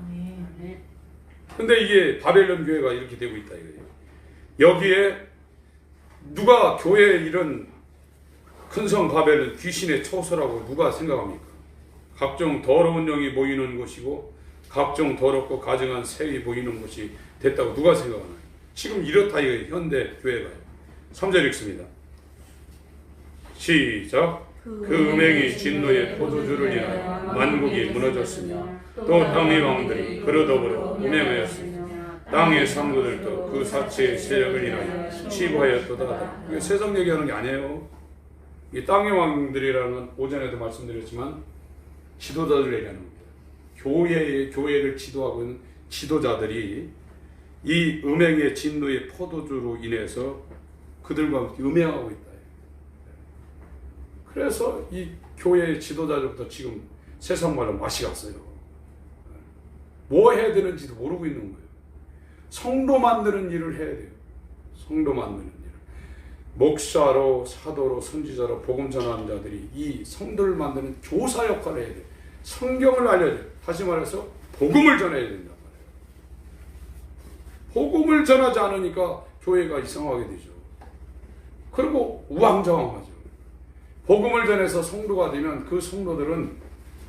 근데 이게 바벨론 교회가 이렇게 되고 있다 이거예요. 여기에 누가 교회에 이런 큰 성 바벨론 귀신의 처소라고 누가 생각합니까? 각종 더러운 영이 모이는 곳이고 각종 더럽고 가증한 새이 보이는 곳이 됐다고 누가 생각하나요? 지금 이렇다 이거예요. 현대 교회가요. 3절 읽습니다. 시작. 그 음행이 진노의 포도주를 인하여 만국이 무너졌으며 또 땅의 왕들이 그로 더불어 음행하였으며 땅의 상부들도 그 사체의 세력을 인하여 치부하였도다. 이게 세상 얘기하는 게 아니에요. 이 땅의 왕들이라는 건 오전에도 말씀드렸지만 지도자들 얘기하는 겁니다. 교회를 지도하고 있는 지도자들이 이 음행의 진노의 포도주로 인해서 그들과 함께 음행하고 있다. 그래서 이 교회의 지도자들부터 지금 세상 말로 맛이 갔어요. 뭐 해야 되는지도 모르고 있는 거예요. 성도 만드는 일을 해야 돼요. 성도 만드는 일. 목사로, 사도로, 선지자로, 복음 전하는 자들이 이 성도를 만드는 교사 역할을 해야 돼요. 성경을 알려줘요. 다시 말해서 복음을 전해야 된단 말이에요. 복음을 전하지 않으니까 교회가 이상하게 되죠. 그리고 우왕좌왕하죠. 복음을 전해서 성도가 되면 그 성도들은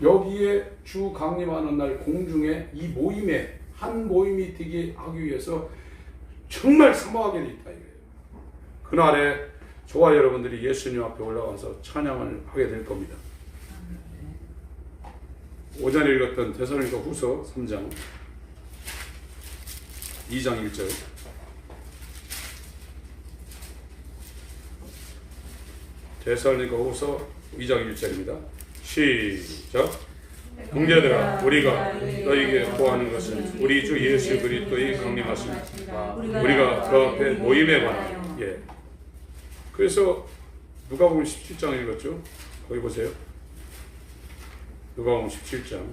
여기에 주 강림하는 날 공중에 이 모임에 한 모임이 되게 하기 위해서 정말 사모하게 돼 있다 이거예요. 그날에 저와 여러분들이 예수님 앞에 올라가서 찬양을 하게 될 겁니다. 오전에 읽었던 데살로니가 후서 3장 2장 1절 데살로니가 후서 2장 1절입니다. 시작. 형제들아 우리가 너희에게 구하는 것은 우리 주 예수 그리스도의 강림하심이다. 우리가 그 앞에 모임에 관하여 그래서 누가복음 17장 읽었죠? 거기 보세요. 누가복음 17장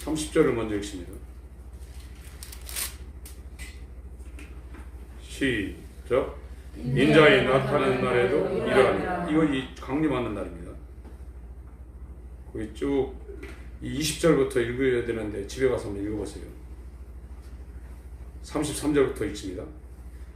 30절을 먼저 읽습니다. 시작. 인자의 나타나는 날에도 이러하니라. 이거 이 강림하는 날입니다. 거기 쭉 20절부터 읽어야 되는데 집에 가서 한번 읽어보세요. 33절부터 읽습니다.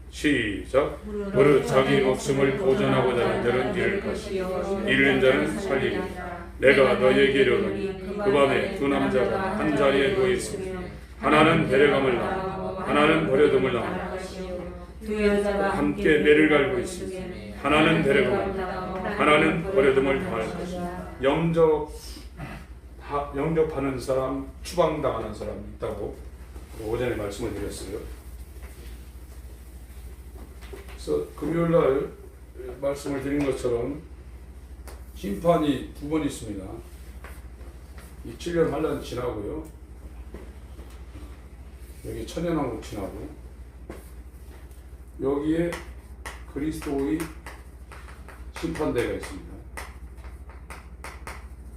시작. 무릇 자기 목숨을 보존하고자 하는 자는 잃을 것이요 잃는 자는 살리리라. 내가 너희에게 이르노니 그 밤에 두 남자가 한 자리에 누워 있으며 하나는 데려감을 당하고 하나는 버려둠을 당하고 두 여자가 함께 매를 갈고 있으며 하나는 데려감을 당하고 하나는 버려둠을 당할 것이다. 영접하는 사람, 추방당하는 사람이 있다고 오전에 말씀을 드렸어요. 그래서 금요일날 말씀을 드린 것처럼 심판이 두 번 있습니다. 이 7년 환란 지나고요. 여기 천년왕국 지나고 여기에 그리스도의 심판대가 있습니다.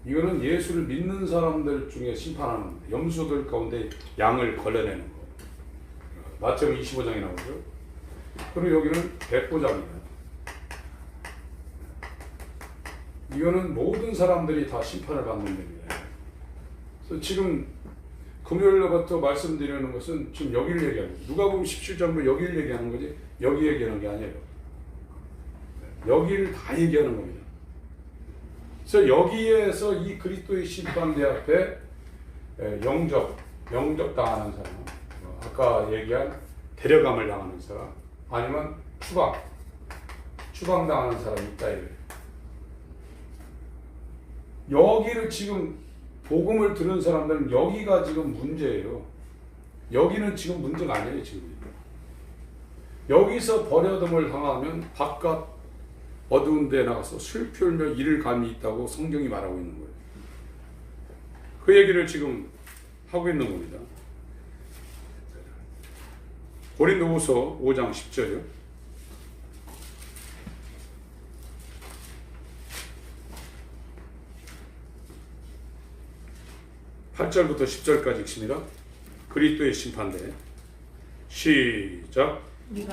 이거는 예수를 믿는 사람들 중에 심판하는 염소들 가운데 양을 걸러내는 거. 마태복음 25장에 나오죠. 그리고 여기는 백보장입니다. 이거는 모든 사람들이 다 심판을 받는 겁니다. 그래서 지금 금요일부터 말씀드리는 것은 지금 여기를 얘기하는 거예요. 누가복음 17장도 여기를 얘기하는 거지 여기 얘기하는 게 아니에요. 여기를 다 얘기하는 겁니다. 그래서 여기에서 이 그리스도의 심판대 앞에 영접당하는 사람, 아까 얘기한 데려감을 당하는 사람, 아니면 추방당하는 사람이 있다 이거예요. 여기를 지금 복음을 들은 사람들은 여기가 지금 문제예요. 여기는 지금 문제가 아니에요. 지금 여기서 버려둠을 당하면 바깥 어두운 데 나가서 슬피 울며 이를 감이 있다고 성경이 말하고 있는 거예요. 그 얘기를 지금 하고 있는 겁니다. 고린도후서 5장 10절이요. 8절부터 10절까지 읽습니다. 그리스도의 심판대. 시작.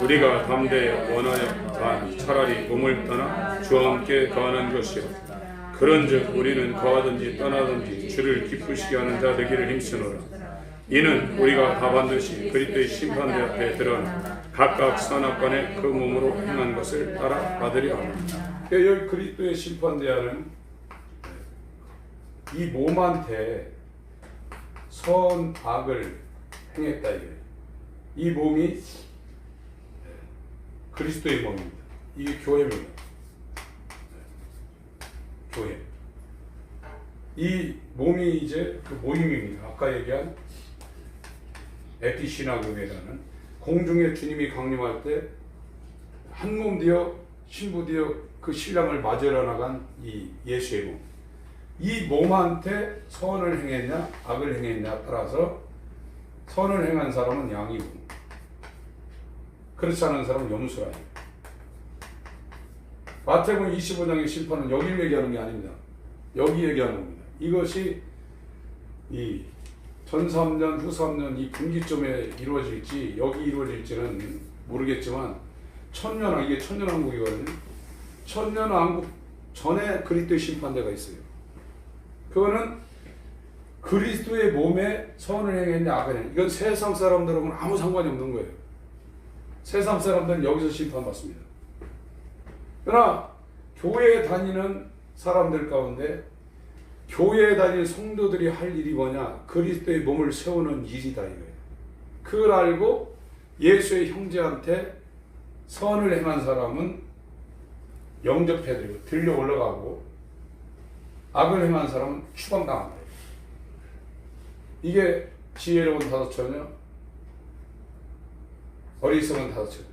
우리가 담대히 원하여 차라리 몸을 떠나 주와 함께 거하는 것이요 그런즉 우리는 거하든지 떠나든지 주를 기쁘시게 하는 자 되기를 힘쓰노라. 이는 우리가 다 반드시 그리스도의 심판대 앞에 드러나 각각 선악간에 그 몸으로 행한 것을 따라 받으려 합니다. 여기 그리스도의 심판대하는 이 몸한테 선악을 행했다 이거예요. 이 몸이 그리스도의 몸입니다. 이게 교회입니다. 교회. 이 몸이 이제 그 모임입니다. 아까 얘기한 에피시나교회라는 공중에 주님이 강림할 때 한 몸 되어 신부 되어 그 신랑을 맞으러 나간 이 예수의 몸. 이 몸한테 선을 행했냐 악을 행했냐 따라서 선을 행한 사람은 양이고 그렇지 않은 사람은 염소라. 마태복음 25장의 심판은 여기를 얘기하는 게 아닙니다. 여기 얘기하는 겁니다. 이것이 이 전 3년, 후 3년 이 분기점에 이루어질지 여기 이루어질지는 모르겠지만 천년왕, 이게 천년왕국이거든요. 천년왕국 전에 그리스도의 심판대가 있어요. 그거는 그리스도의 몸에 선을 행했냐 악을 했냐, 이건 세상 사람들하고는 아무 상관이 없는 거예요. 세상 사람들은 여기서 심판받습니다. 그러나 교회에 다니는 사람들 가운데 교회에 다니는 성도들이 할 일이 뭐냐, 그리스도의 몸을 세우는 일이다 이거예요. 그걸 알고 예수의 형제한테 선을 행한 사람은 영접해드리고 들려 올라가고, 악을 행한 사람은 추방당한다. 이게 지혜로운 다섯처녀, 어리석은 다섯처녀.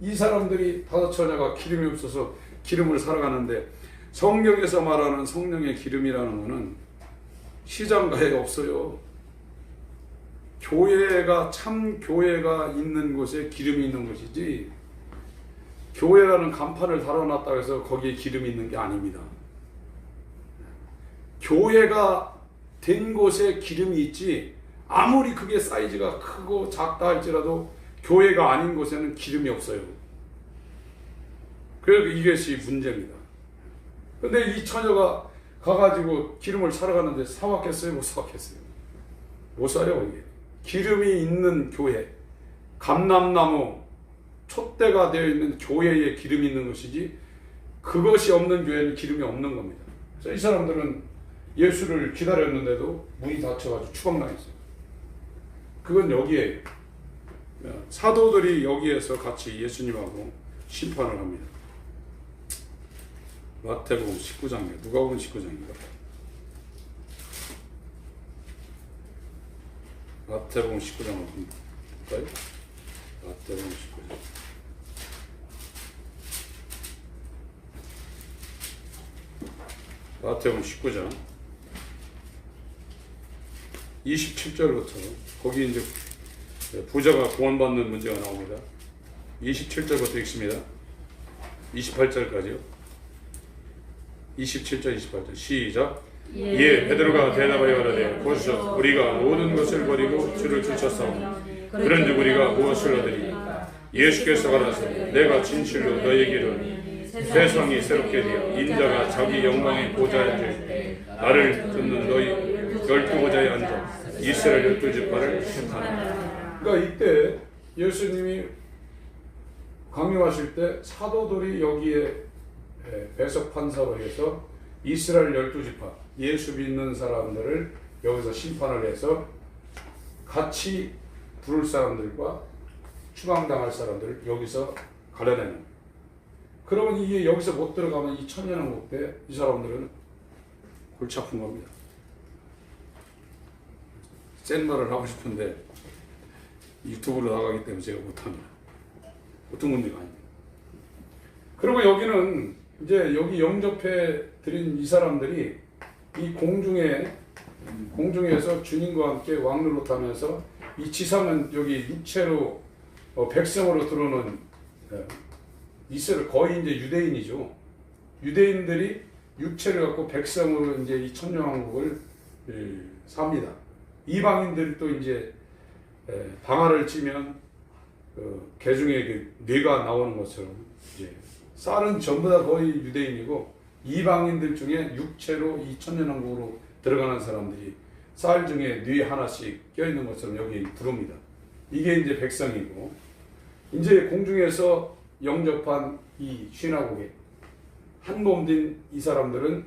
이 사람들이 다섯처녀가 기름이 없어서 기름을 살아가는데, 성경에서 말하는 성령의 기름이라는 것은 시장가에 없어요. 교회가, 참 교회가 있는 곳에 기름이 있는 것이지, 교회라는 간판을 달아놨다고 해서 거기에 기름이 있는 게 아닙니다. 교회가 된 곳에 기름이 있지, 아무리 그게 사이즈가 크고 작다 할지라도 교회가 아닌 곳에는 기름이 없어요. 그래서 이것이 문제입니다. 근데 이 처녀가 가가지고 기름을 사러 갔는데 사왔겠어요? 못 사왔겠어요? 못 사요. 이게 기름이 있는 교회, 감람나무 촛대가 되어 있는 교회에 기름이 있는 것이지, 그것이 없는 교회는 기름이 없는 겁니다. 그래서 이 사람들은 예수를 기다렸는데도 문이 닫혀가지고 추방당했어요. 그건 여기에 사도들이 여기에서 같이 예수님하고 심판을 합니다. 마태복음 19장이에요. 누가복음 19장인가? 마태복음 19장을 볼까요? 마태복음 19장. 마태복음 19장 27절부터 거기 이제 부자가 구원받는 문제가 나옵니다. 27절부터 읽습니다. 28절까지요. 27절 28절 시작. 이에 베드로가 대답하여 이르되 보시오, 우리가 모든 것을 버리고 주를 쫓았사오니 그런즉 우리가 무엇을 얻으리? 예수께서 가라사대 내가 진실로 너희에게 이르노니 세상이 새롭게 되어 인자가 자기 영광의 보좌에 앉을 때 나를 듣는 너희 12보좌에 앉아 이스라엘 12지파를 심판하리라. 그러니까 이때 예수님이 강림하실 때 사도들이 여기에 배석 판사로 해서 이스라엘 12지파, 예수 믿는 사람들을 여기서 심판을 해서 같이 부를 사람들과 추방당할 사람들을 여기서 갈라내는. 그러면 이게 여기서 못 들어가면 이 천년왕국 때 이 사람들은 골치 아픈 겁니다. 센 말을 하고 싶은데 유튜브로 나가기 때문에 제가 못합니다. 보통 문제가 아닙니다. 그리고 여기는 이제 여기 영접해 드린 이 사람들이 이 공중에서 주님과 함께 왕노로 타면서, 이 지상은 여기 육체로 백성으로 들어오는 이스라엘, 거의 이제 유대인이죠. 유대인들이 육체를 갖고 백성으로 이제 이 천년왕국을 삽니다. 이방인들이 또 이제 방아를 찌면 개중에 그 뇌가 나오는 것처럼, 이제 쌀은 전부 다 거의 유대인이고, 이방인들 중에 육체로 이 천년왕국으로 들어가는 사람들이 쌀 중에 뇌 하나씩 껴있는 것처럼 여기 들어옵니다. 이게 이제 백성이고, 이제 공중에서 영접한 이 시나고게 한 몸 된 이 사람들은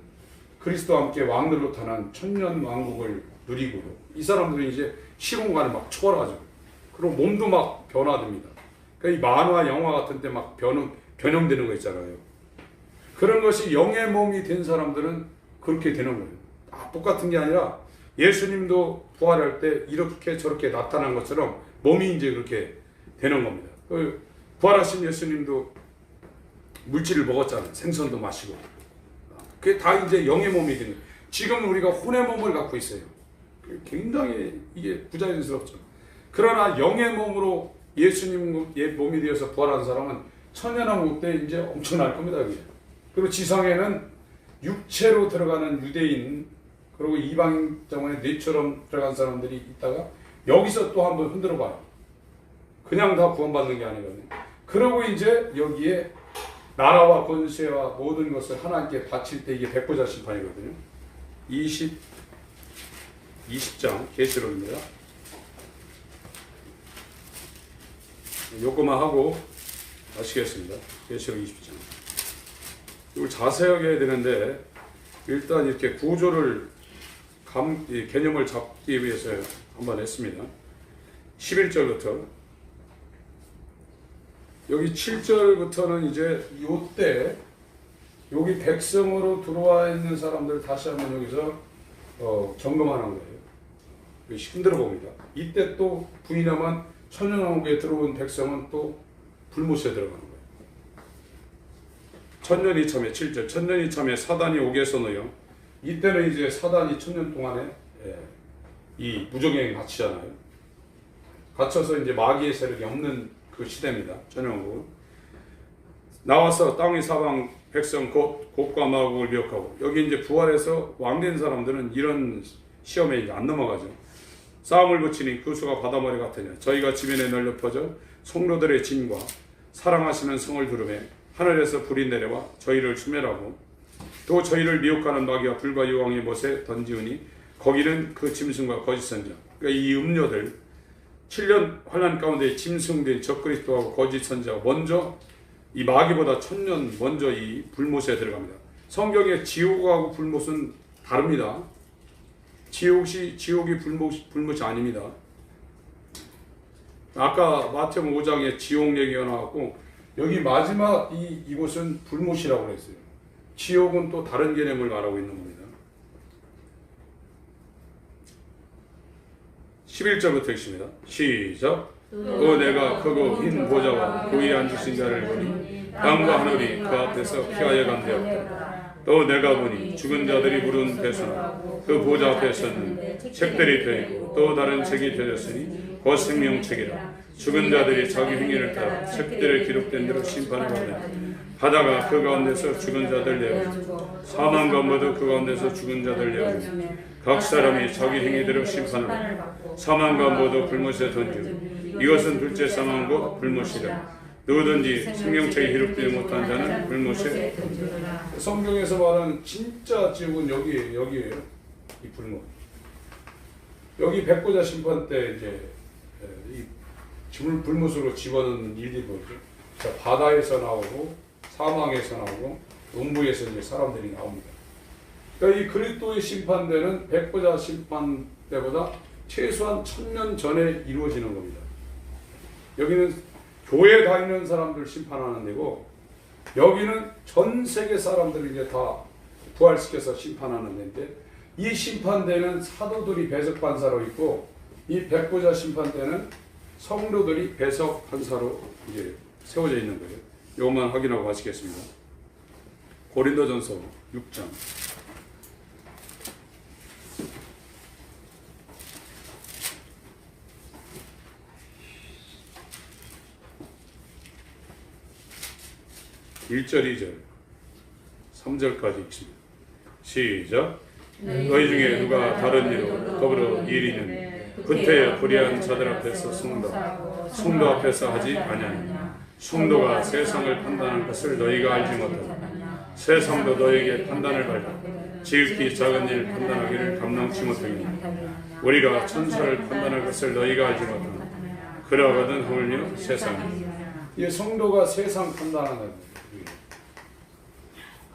그리스도와 함께 왕들로 타는 천년 왕국을 누리고, 이 사람들은 이제 시공간을 막 초월하죠. 그리고 몸도 막 변화됩니다. 그러니까 이 만화 영화 같은 데 막 변형되는 거 있잖아요. 그런 것이 영의 몸이 된 사람들은 그렇게 되는 거예요. 똑같은 게 아니라 예수님도 부활할 때 이렇게 저렇게 나타난 것처럼 몸이 이제 그렇게 되는 겁니다. 부활하신 예수님도 물질을 먹었잖아요. 생선도 마시고. 그게 다 이제 영의 몸이 되는 거예요. 지금 우리가 혼의 몸을 갖고 있어요. 굉장히 이게 부자연스럽죠. 그러나 영의 몸으로 예수님의 몸이 되어서 부활한 사람은 천년왕국 때 이제 엄청날 겁니다. 그게. 그리고 지상에는 육체로 들어가는 유대인 그리고 이방정원에 뇌처럼 들어간 사람들이 있다가 여기서 또 한번 흔들어 봐요. 그냥 다 구원받는 게 아니거든요. 그리고 이제 여기에 나라와 권세와 모든 것을 하나님께 바칠 때 이게 백보자 심판이거든요. 20장 계시록입니다. 요거만 하고 마치겠습니다. 계시록 20장. 이걸 자세하게 해야 되는데 일단 이렇게 구조를 개념을 잡기 위해서 한번 했습니다. 11절부터 여기 7절부터는 이제 요때 여기 백성으로 들어와 있는 사람들 다시 한번 여기서 점검하는 거예요. 흔들어 봅니다. 이때 또 부인하면 천년왕국에 들어온 백성은 또 불못에 들어가는 거예요. 천년이 참에 7절 천년이 참에 사단이 오게서는요. 이때는 이제 사단이 천년 동안에 이 무적행에 갇히잖아요. 갇혀서 이제 마귀의 세력이 없는 그 시대입니다. 천년왕국은 나와서 땅의 사방 백성 곧과 마국을 미혹하고 여기 이제 부활해서 왕된 사람들은 이런 시험에 이제 안 넘어가죠. 싸움을 붙이니 그 수가 바다머리 같으냐. 저희가 지면에 널려 퍼져 성도들의 진과 사랑하시는 성을 두르매 하늘에서 불이 내려와 저희를 수멸하고 또 저희를 미혹하는 마귀와 불과 여왕의 못에 던지우니 거기는 그 짐승과 거짓 선자. 그러니까 이 음료들 7년 환난 가운데 짐승된 적그리스도하고 거짓 선자가 먼저 이 마귀보다 1000년 먼저 이 불못에 들어갑니다. 성경에 지옥하고 불못은 다릅니다. 지옥이 불못이 아닙니다. 아까 마태복음 5장에 지옥 얘기가 나왔고 여기 마지막 이곳은 불못이라고 그랬어요. 지옥은 또 다른 개념을 말하고 있는 겁니다. 11절부터 읽습니다. 시작. 또 내가 크고 흰 보좌와 그 위에 앉으신 자를 보니 땅과 하늘이 그 앞에서 피하여 간되었다. 또 내가 보니 죽은 자들이 부른 배수나 그 보좌 앞에 섰는데 책들이 펴있고 또 다른 책이 펴졌으니 곧 생명책이라. 죽은 자들이 자기 행위를 따라 책들에 기록된 대로 심판을 받으니 바다가 그 가운데서 죽은 자들 내어주고 사망과 모두 그 가운데서 죽은 자들 내어주니 각 사람이 자기 행위대로 심판을 받고 사망과 모두 불못에 던지고 이것은 둘째 사망 곧 불못이라. 누구든지 생명책에 기록되지 못한 자는 불못에 던지라. 성경에서 말하는 진짜 지옥은 여기에요. 이 불못. 여기 백보자 심판 때 이제 이 불못으로 집어넣는 일이 뭐죠? 자, 바다에서 나오고 사망에서 나오고 음부에서 이제 사람들이 나옵니다. 그러니까 이 그리스도의 심판대는 백보자 심판 때보다 최소한 1000년 전에 이루어지는 겁니다. 여기는 교회 다니는 사람들 심판하는 데고 여기는 전 세계 사람들을 이제 다 부활시켜서 심판하는 데인데 이 심판대는 사도들이 배석 판사로 있고 이 백보자 심판대는 성도들이 배석 판사로 이제 세워져 있는 거예요. 이것만 확인하고 마치겠습니다. 고린도전서 6장. (1절) (2절) (3절까지) 읽습니다. 시작. 너희 중에 누가 다른 이로 더불어 일이는 그때에 불의한 자들 앞에서 성도 앞에서 하지 아니하느냐. 성도가 세상을 판단하는 것을 너희가 알지 못하느냐. 세상도 너희에게 판단을 받아 지극히 작은 일을 판단하기를 감당치 못하느니 우리가 천사를 판단할 것을 너희가 알지 못하느냐. 그러하거든 하물며 세상이. 이 성도가 세상 판단하는 거예요.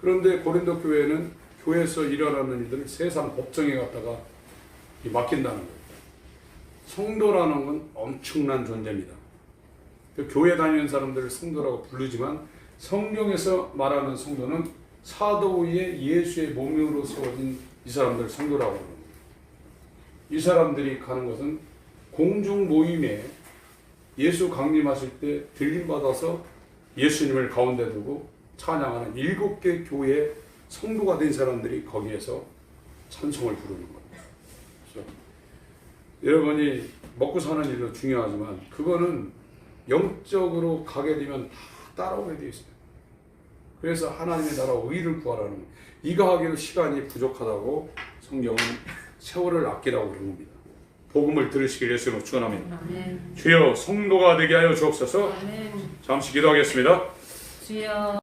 그런데 고린도 교회는 교회에서 일어나는 일들을 세상 법정에 갖다가 맡긴다는 거예요. 성도라는 건 엄청난 존재입니다. 교회 다니는 사람들을 성도라고 부르지만 성경에서 말하는 성도는 사도 위에 예수의 몸으로 세워진 이 사람들 성도라고 하는 거예요. 이 사람들이 가는 것은 공중 모임에 예수 강림하실 때 들림받아서 예수님을 가운데 두고 찬양하는 7개 교회의 성도가 된 사람들이 거기에서 찬송을 부르는 거예요. 그렇죠? 여러분이 먹고 사는 일도 중요하지만 그거는 영적으로 가게 되면 다 따라오게 되어 있어요. 그래서 하나님의 나라 의를 구하라는 거예요. 이거 하기도 시간이 부족하다고 성경은 세월을 아끼라고 그런 겁니다. 복음을 들으시길 예수로 축원합니다. 아멘. 주여 성도가 되게 하여 주옵소서. 아멘. 잠시 기도하겠습니다. 주여